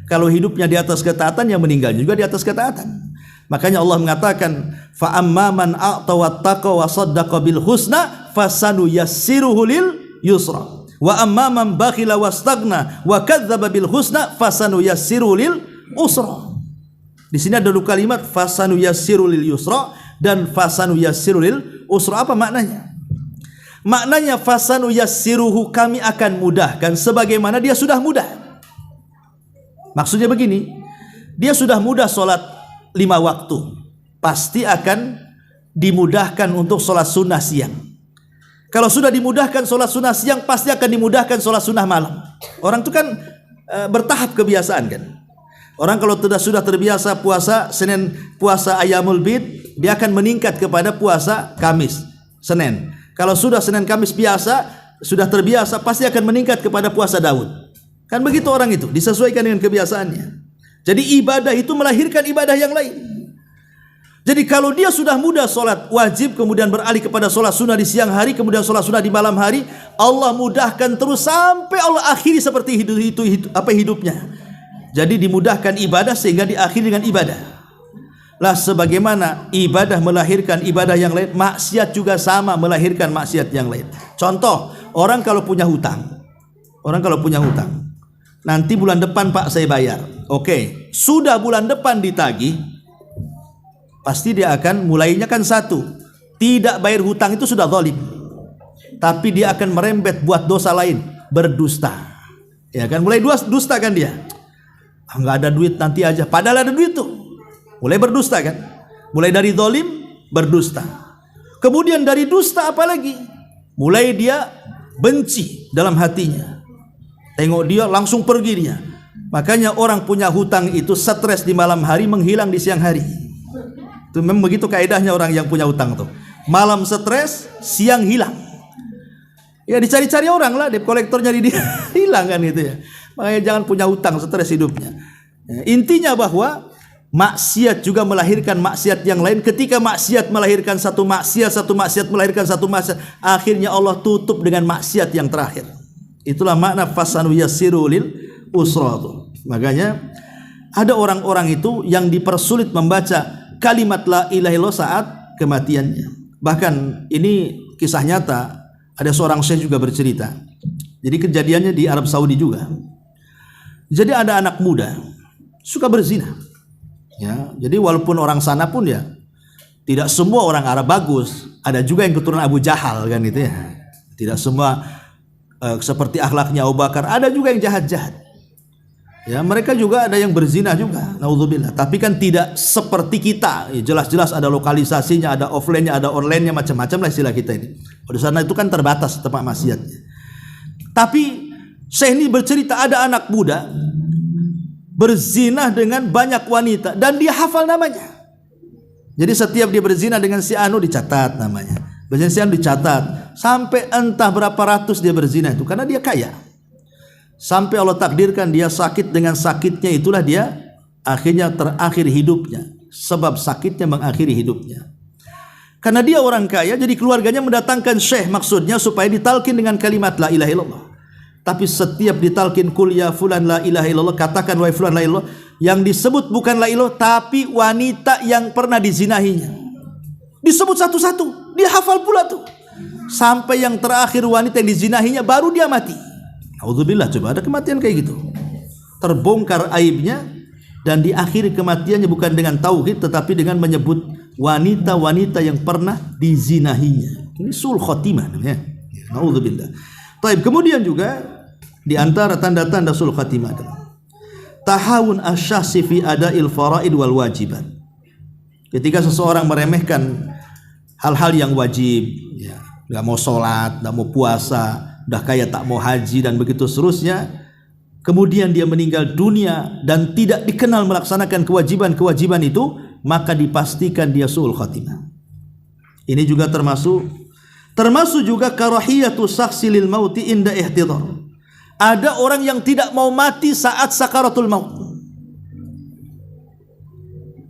Kalau hidupnya di atas ketaatan ya meninggalnya juga di atas ketaatan. Makanya Allah mengatakan fa amman a'ta wattaqa wa saddaqa bil husna fasanuyassiruhu lil yusra wa amman bakhila wastaghna wa kadzdzaba bil husna fasanuyassiruhu lil usra. Di sini ada dua kalimat fasanuyassiru lil yusra dan fasanuyassiru lil usra. Apa maknanya? Maknanya fasanuyassiruhu, kami akan mudahkan sebagaimana dia sudah mudah. Maksudnya begini, dia sudah mudah sholat 5 waktu, pasti akan dimudahkan untuk sholat sunnah siang. Kalau sudah dimudahkan sholat sunnah siang, pasti akan dimudahkan sholat sunnah malam. Orang itu kan bertahap kebiasaan kan. Orang kalau sudah terbiasa puasa Senin, puasa Ayyamul Bid, dia akan meningkat kepada puasa Kamis, Senin. Kalau sudah Senin Kamis biasa, sudah terbiasa, pasti akan meningkat kepada puasa Daud. Kan begitu orang itu, disesuaikan dengan kebiasaannya. Jadi ibadah itu melahirkan ibadah yang lain. Jadi kalau dia sudah mudah sholat wajib, kemudian beralih kepada sholat sunnah di siang hari, kemudian sholat sunnah di malam hari, Allah mudahkan terus sampai Allah akhiri seperti hidupnya. Jadi dimudahkan ibadah sehingga diakhiri dengan ibadah. Lah sebagaimana ibadah melahirkan ibadah yang lain, maksiat juga sama melahirkan maksiat yang lain. Contoh, orang kalau punya hutang. Nanti bulan depan Pak saya bayar. Oke, sudah bulan depan ditagih, pasti dia akan mulainya kan satu, tidak bayar hutang itu sudah zalim. Tapi dia akan merembet buat dosa lain, berdusta. Ya kan, mulai dusta kan dia. Nggak ada duit nanti aja, padahal ada duit tuh. Mulai berdusta kan. Mulai dari zalim berdusta. Kemudian dari dusta apalagi? Mulai dia benci dalam hatinya. Tengok dia langsung pergi dia. Makanya orang punya hutang itu stres di malam hari, menghilang di siang hari. Itu memang begitu kaidahnya orang yang punya hutang tuh. Malam stres, siang hilang. Ya dicari-cari orang lah, debt collector nyari dia hilang kan gitu ya. Makanya jangan punya hutang, stres hidupnya. Ya, intinya bahwa maksiat juga melahirkan maksiat yang lain. Ketika maksiat melahirkan satu maksiat melahirkan satu maksiat, akhirnya Allah tutup dengan maksiat yang terakhir. Itulah makna fasanu yassiru lil usra. Makanya ada orang-orang itu yang dipersulit membaca kalimat la ilaha illallah saat kematiannya. Bahkan ini kisah nyata, ada seorang syekh juga bercerita. Jadi kejadiannya di Arab Saudi juga. Jadi ada anak muda suka berzina. Ya, jadi walaupun orang sana pun ya tidak semua orang Arab bagus, ada juga yang keturunan Abu Jahal kan gitu ya. Tidak semua seperti akhlaknya Abu Bakar, ada juga yang jahat-jahat. Ya, mereka juga ada yang berzina juga, naudzubillah. Tapi kan tidak seperti kita. Ya, jelas-jelas ada lokalisasinya, ada offline-nya, ada online-nya, macam-macam lah istilah kita ini. Di sana itu kan terbatas tempat maksiatnya. Tapi Syekh ini bercerita ada anak muda berzina dengan banyak wanita dan dia hafal namanya. Jadi setiap dia berzina dengan si anu dicatat namanya. Berzina si anu dicatat. Sampai entah berapa ratus dia berzina itu karena dia kaya. Sampai Allah takdirkan dia sakit, dengan sakitnya itulah dia akhirnya terakhir hidupnya. Sebab sakitnya mengakhiri hidupnya. Karena dia orang kaya, jadi keluarganya mendatangkan syekh maksudnya supaya ditalkin dengan kalimat la ilaha illallah. Tapi setiap ditalkin kul ya fulan la ilaha illallah, katakan wahai fulan la ilaha illallah, yang disebut bukan la ilaha tapi wanita yang pernah dizinahinya. Disebut satu-satu, dia hafal pula tuh. Sampai yang terakhir wanita yang dizinahinya baru dia mati. Auzubillah, coba ada kematian kayak gitu. Terbongkar aibnya dan diakhiri kematiannya bukan dengan tauhid tetapi dengan menyebut wanita-wanita yang pernah dizinahinya. Ini sul khotimah namanya. Auzubillah. Baik, kemudian juga di antara tanda-tanda sul khatimah adalah tahawun asyasi fi ada'il faraid wal wajibat. Ketika seseorang meremehkan hal-hal yang wajib, ya, nggak mau sholat, nggak mau puasa, udah kaya tak mau haji dan begitu seterusnya, kemudian dia meninggal dunia dan tidak dikenal melaksanakan kewajiban-kewajiban itu, maka dipastikan dia su'ul khatimah. Ini juga termasuk juga karahiyatu saksi lil mauti inda ihtidar. Ada orang yang tidak mau mati saat sakaratul maut.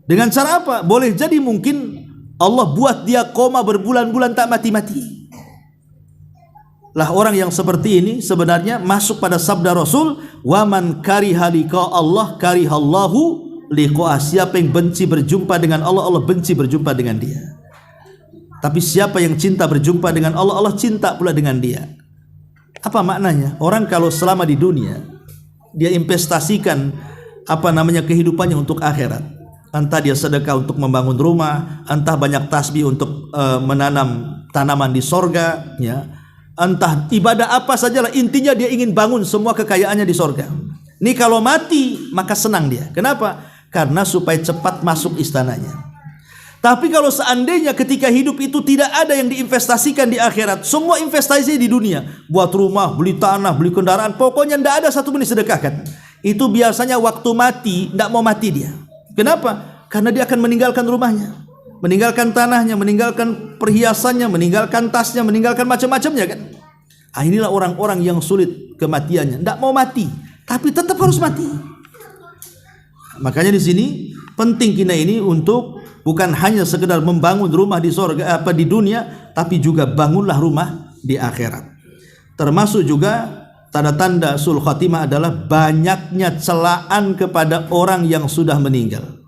Dengan cara apa? Boleh jadi mungkin Allah buat dia koma berbulan-bulan tak mati-mati. Lah orang yang seperti ini sebenarnya masuk pada sabda Rasul, wa man kariha liqa Allah karihallahu liqa'ah. Siapa yang benci berjumpa dengan Allah, Allah benci berjumpa dengan dia. Tapi siapa yang cinta berjumpa dengan Allah, Allah cinta pula dengan dia. Apa maknanya? Orang kalau selama di dunia dia investasikan kehidupannya untuk akhirat. Entah dia sedekah untuk membangun rumah, entah banyak tasbih untuk menanam tanaman di sorga, ya. Entah ibadah apa sajalah, intinya dia ingin bangun semua kekayaannya di sorga. Ini kalau mati maka senang dia. Kenapa? Karena supaya cepat masuk istananya. Tapi kalau seandainya ketika hidup itu tidak ada yang diinvestasikan di akhirat, semua investasi di dunia, buat rumah, beli tanah, beli kendaraan, pokoknya tidak ada satu pun disedekahkan. Itu biasanya waktu mati tidak mau mati dia. Kenapa? Karena dia akan meninggalkan rumahnya, meninggalkan tanahnya, meninggalkan perhiasannya, meninggalkan tasnya, meninggalkan macam-macamnya kan. Inilah orang-orang yang sulit kematiannya, tidak mau mati, tapi tetap harus mati. Makanya di sini penting kita ini untuk bukan hanya sekedar membangun rumah di surga di dunia, tapi juga bangunlah rumah di akhirat. Termasuk juga tanda-tanda sul khatimah adalah banyaknya celaan kepada orang yang sudah meninggal.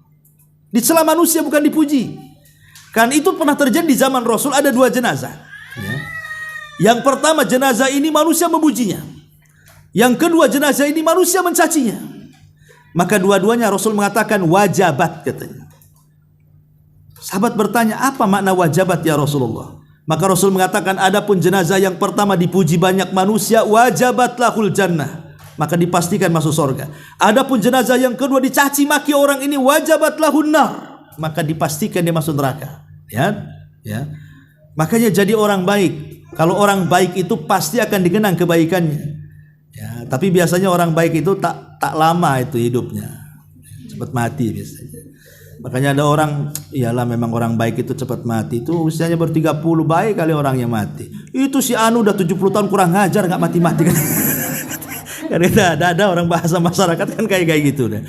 Dicela manusia bukan dipuji. Kan itu pernah terjadi di zaman Rasul, ada dua jenazah. Ya. Yang pertama jenazah ini manusia memujinya. Yang kedua jenazah ini manusia mencacinya. Maka dua-duanya Rasul mengatakan wajabat katanya. Sahabat bertanya, apa makna wajabat ya Rasulullah? Maka Rasul mengatakan, adapun jenazah yang pertama dipuji banyak manusia, wajabat lahul jannah, maka dipastikan masuk surga. Adapun jenazah yang kedua dicaci maki orang ini, wajabat lahun nar, maka dipastikan dia masuk neraka. Ya. Makanya jadi orang baik. Kalau orang baik itu pasti akan dikenang kebaikannya. Ya, tapi biasanya orang baik itu tak tak lama itu hidupnya, cepat mati biasanya. Makanya ada orang, iyalah memang orang baik itu cepat mati, itu usianya baru 30 baik kali orang yang mati. Itu si Anu udah 70 tahun kurang ngajar nggak mati-mati kan. Karena ada orang bahasa masyarakat kan kayak gitu deh.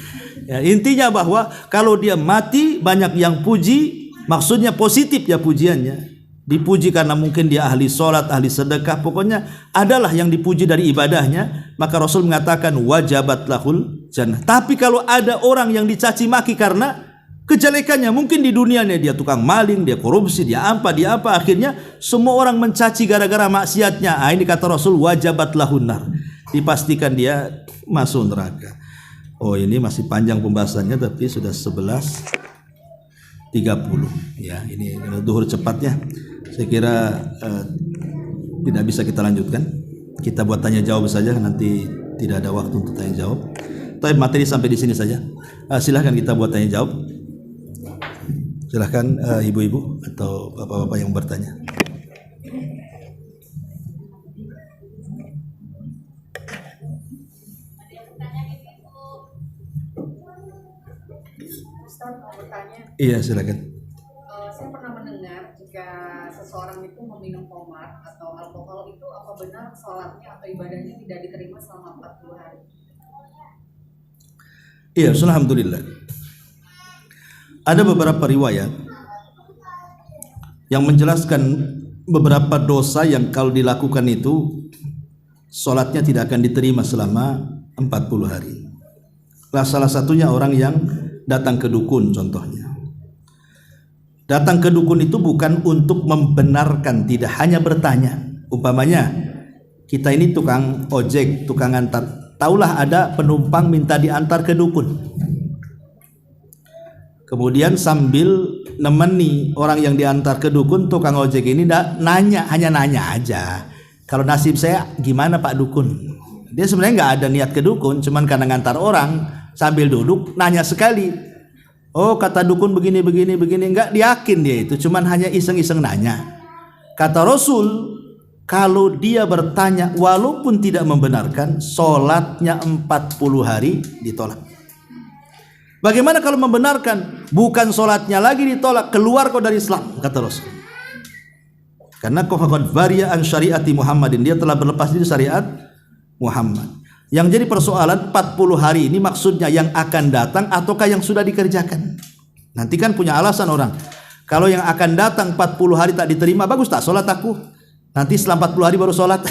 Ya, intinya bahwa kalau dia mati banyak yang puji, maksudnya positif ya pujiannya. Dipuji karena mungkin dia ahli sholat, ahli sedekah, pokoknya adalah yang dipuji dari ibadahnya, maka Rasul mengatakan wajabat lahul jannah. Tapi kalau ada orang yang dicaci maki karena kejelekannya, mungkin di dunianya dia tukang maling, dia korupsi, dia apa, akhirnya semua orang mencaci gara-gara maksiatnya. Ini kata Rasul wajabat lahun nar, dipastikan dia masuk neraka. Oh, ini masih panjang pembahasannya tapi sudah 11.30 ya, ini duhur cepatnya. Saya kira tidak bisa kita lanjutkan. Kita buat tanya jawab saja, nanti tidak ada waktu untuk tanya jawab. Tapi materi sampai di sini saja. Silahkan kita buat tanya jawab. Silahkan ibu-ibu atau bapak-bapak yang bertanya. Ustaz mau bertanya. Iya, silakan. Saya pernah mendengar jika seseorang itu meminum khamar atau alkohol itu apa benar sholatnya atau ibadahnya tidak diterima selama 40 hari? Iya, alhamdulillah. Ada beberapa riwayat yang menjelaskan beberapa dosa yang kalau dilakukan itu sholatnya tidak akan diterima selama 40 hari. Salah satunya orang yang datang ke dukun contohnya. Datang ke dukun itu bukan untuk membenarkan, tidak, hanya bertanya. Umpamanya kita ini tukang ojek, tukang antar. Taulah ada penumpang minta diantar ke dukun. Kemudian sambil nemeni orang yang diantar ke dukun, tukang ojek ini nanya, hanya nanya aja. Kalau nasib saya gimana Pak Dukun? Dia sebenarnya nggak ada niat ke dukun, cuman karena ngantar orang sambil duduk nanya sekali. Oh, kata dukun begini, enggak diyakin dia itu, cuman hanya iseng-iseng nanya. Kata Rasul, kalau dia bertanya walaupun tidak membenarkan, sholatnya 40 hari ditolak. Bagaimana kalau membenarkan? Bukan sholatnya lagi ditolak, keluar kau dari Islam, kata Rasul. Karena kau faqad variya an syariati Muhammadin, dia telah berlepas dari syariat Muhammad. Yang jadi persoalan 40 hari ini maksudnya yang akan datang ataukah yang sudah dikerjakan? Nanti kan punya alasan orang. Kalau yang akan datang 40 hari tak diterima, bagus tak sholat aku? Nanti setelah 40 hari baru sholat.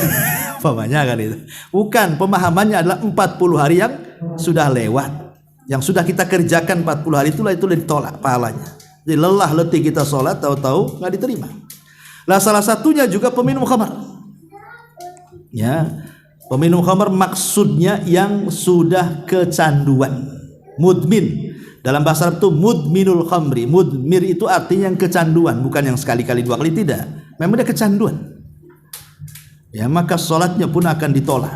Pemahamannya kan itu. Bukan, pemahamannya adalah 40 hari yang sudah lewat. Yang sudah kita kerjakan 40 hari itulah itu ditolak pahalanya. Jadi lelah letih kita sholat, tahu-tahu nggak diterima. Lah salah satunya juga peminum khamar. Ya. Peminum khamar maksudnya yang sudah kecanduan, mudmin. Dalam bahasa Arab itu mudminul khamri. Mudmir itu artinya yang kecanduan, bukan yang sekali-kali dua kali, tidak. Memang dia kecanduan. Ya, maka sholatnya pun akan ditolak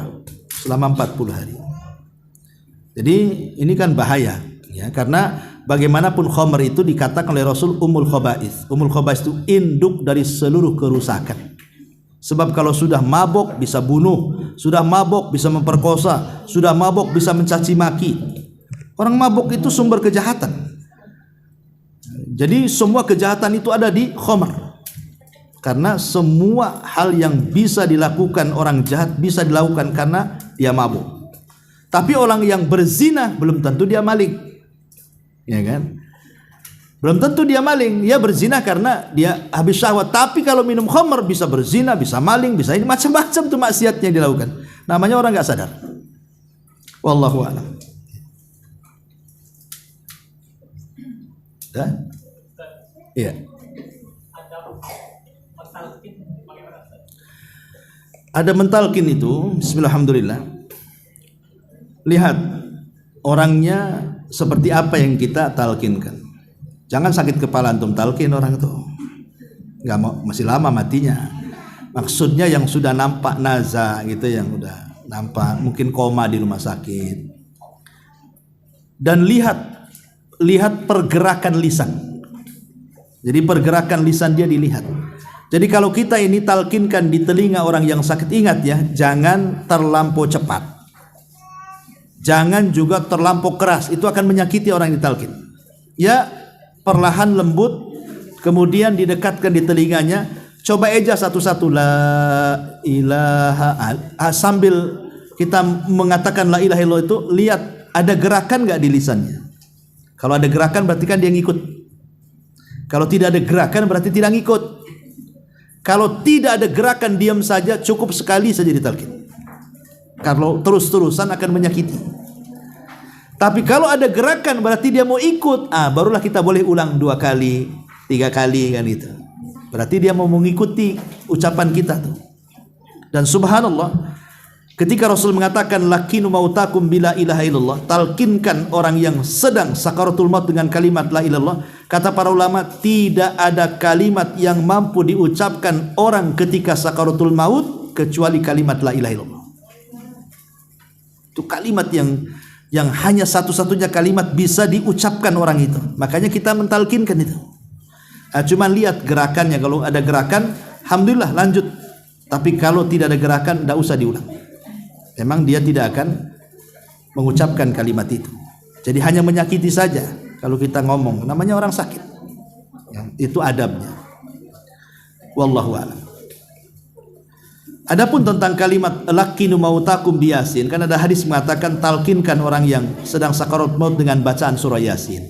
selama 40 hari. Jadi ini kan bahaya, ya, karena bagaimanapun khamar itu dikatakan oleh Rasul umul khaba'is. Umul khaba'is itu induk dari seluruh kerusakan. Sebab kalau sudah mabok bisa bunuh, sudah mabok bisa memperkosa, sudah mabok bisa mencaci maki. Orang mabok itu sumber kejahatan. Jadi semua kejahatan itu ada di khamar. Karena semua hal yang bisa dilakukan orang jahat bisa dilakukan karena dia mabuk. Tapi orang yang berzina belum tentu dia maling. Ya kan? Belum tentu dia maling, dia berzina karena dia habis syahwat. Tapi kalau minum khamar bisa berzina, bisa maling, bisa ini macam-macam tuh maksiatnya yang dilakukan. Namanya orang nggak sadar. Wallahu a'lam. Iya. Ada mentalkin itu, bismillahirrahmanirrahim. Lihat orangnya seperti apa yang kita talkinkan. Jangan sakit kepala antum talkin orang itu, nggak mau, masih lama matinya. Maksudnya yang sudah nampak naza gitu, yang udah nampak mungkin koma di rumah sakit. Dan lihat pergerakan lisan. Jadi pergerakan lisan dia dilihat. Jadi kalau kita ini talkinkan di telinga orang yang sakit, ingat ya, jangan terlampau cepat. Jangan juga terlampau keras, itu akan menyakiti orang yang ditalkin. Ya, perlahan lembut, kemudian didekatkan di telinganya. Coba eja satu-satu, la ilaha, sambil kita mengatakan la ilaha illallah itu, lihat ada gerakan nggak di lisannya. Kalau ada gerakan berarti kan dia ngikut. Kalau tidak ada gerakan berarti tidak ngikut. Kalau tidak ada gerakan, diam saja, cukup sekali saja ditalkin. Kalau terus-terusan akan menyakiti. Tapi kalau ada gerakan berarti dia mau ikut. Barulah kita boleh ulang 2 kali, 3 kali kan itu. Berarti dia mau mengikuti ucapan kita tuh. Dan subhanallah, ketika Rasul mengatakan lakinu mautakum bila ilaha illallah, talkinkan orang yang sedang sakaratul maut dengan kalimat la ilallah. Kata para ulama, tidak ada kalimat yang mampu diucapkan orang ketika sakaratul maut kecuali kalimat la ilaha illallah. Itu kalimat yang hanya satu-satunya kalimat bisa diucapkan orang itu. Makanya kita mentalkinkan itu. Cuman lihat gerakannya. Kalau ada gerakan, alhamdulillah lanjut. Tapi kalau tidak ada gerakan, tidak usah diulang. Memang dia tidak akan mengucapkan kalimat itu. Jadi hanya menyakiti saja kalau kita ngomong. Namanya orang sakit. Itu adabnya. Wallahu a'lam. Adapun tentang kalimat lakinu mautakum bi Yasin, kan ada hadis mengatakan talkinkan orang yang sedang sakarat maut dengan bacaan surah Yasin.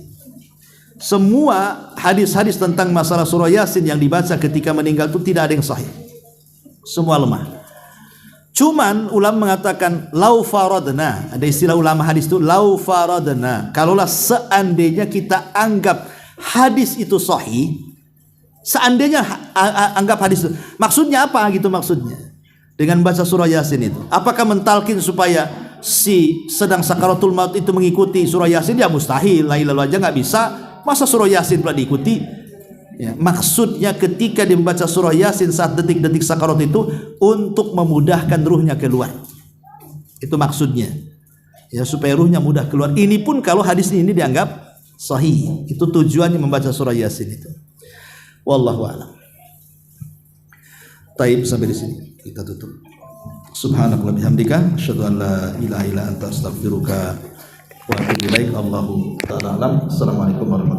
Semua hadis-hadis tentang masalah surah Yasin yang dibaca ketika meninggal itu tidak ada yang sahih. Semua lemah. Cuman ulama mengatakan lau faradna, ada istilah ulama hadis itu lau faradna. Kalaulah seandainya kita anggap hadis itu sahih, seandainya anggap hadis itu, maksudnya apa gitu maksudnya? Dengan baca surah Yasin itu, apakah mentalkin supaya si sedang sakaratul maut itu mengikuti surah Yasin? Ya mustahil, la ilaha aja nggak bisa, masa surah Yasin pula diikuti? Ya, maksudnya ketika dia membaca surah Yasin saat detik-detik sakarat itu untuk memudahkan ruhnya keluar. Itu maksudnya. Ya, supaya ruhnya mudah keluar. Ini pun kalau hadis ini dianggap sahih. Itu tujuannya membaca surah Yasin itu. Wallahu a'lam. Taib, sampai di sini kita tutup. Subhanakallah bihamdika asyhadu an la ilaha illa anta astaghfiruka wa atubu ilaik. Allahu ta'ala alam. Assalamualaikum warahmatullahi wabarakatuh.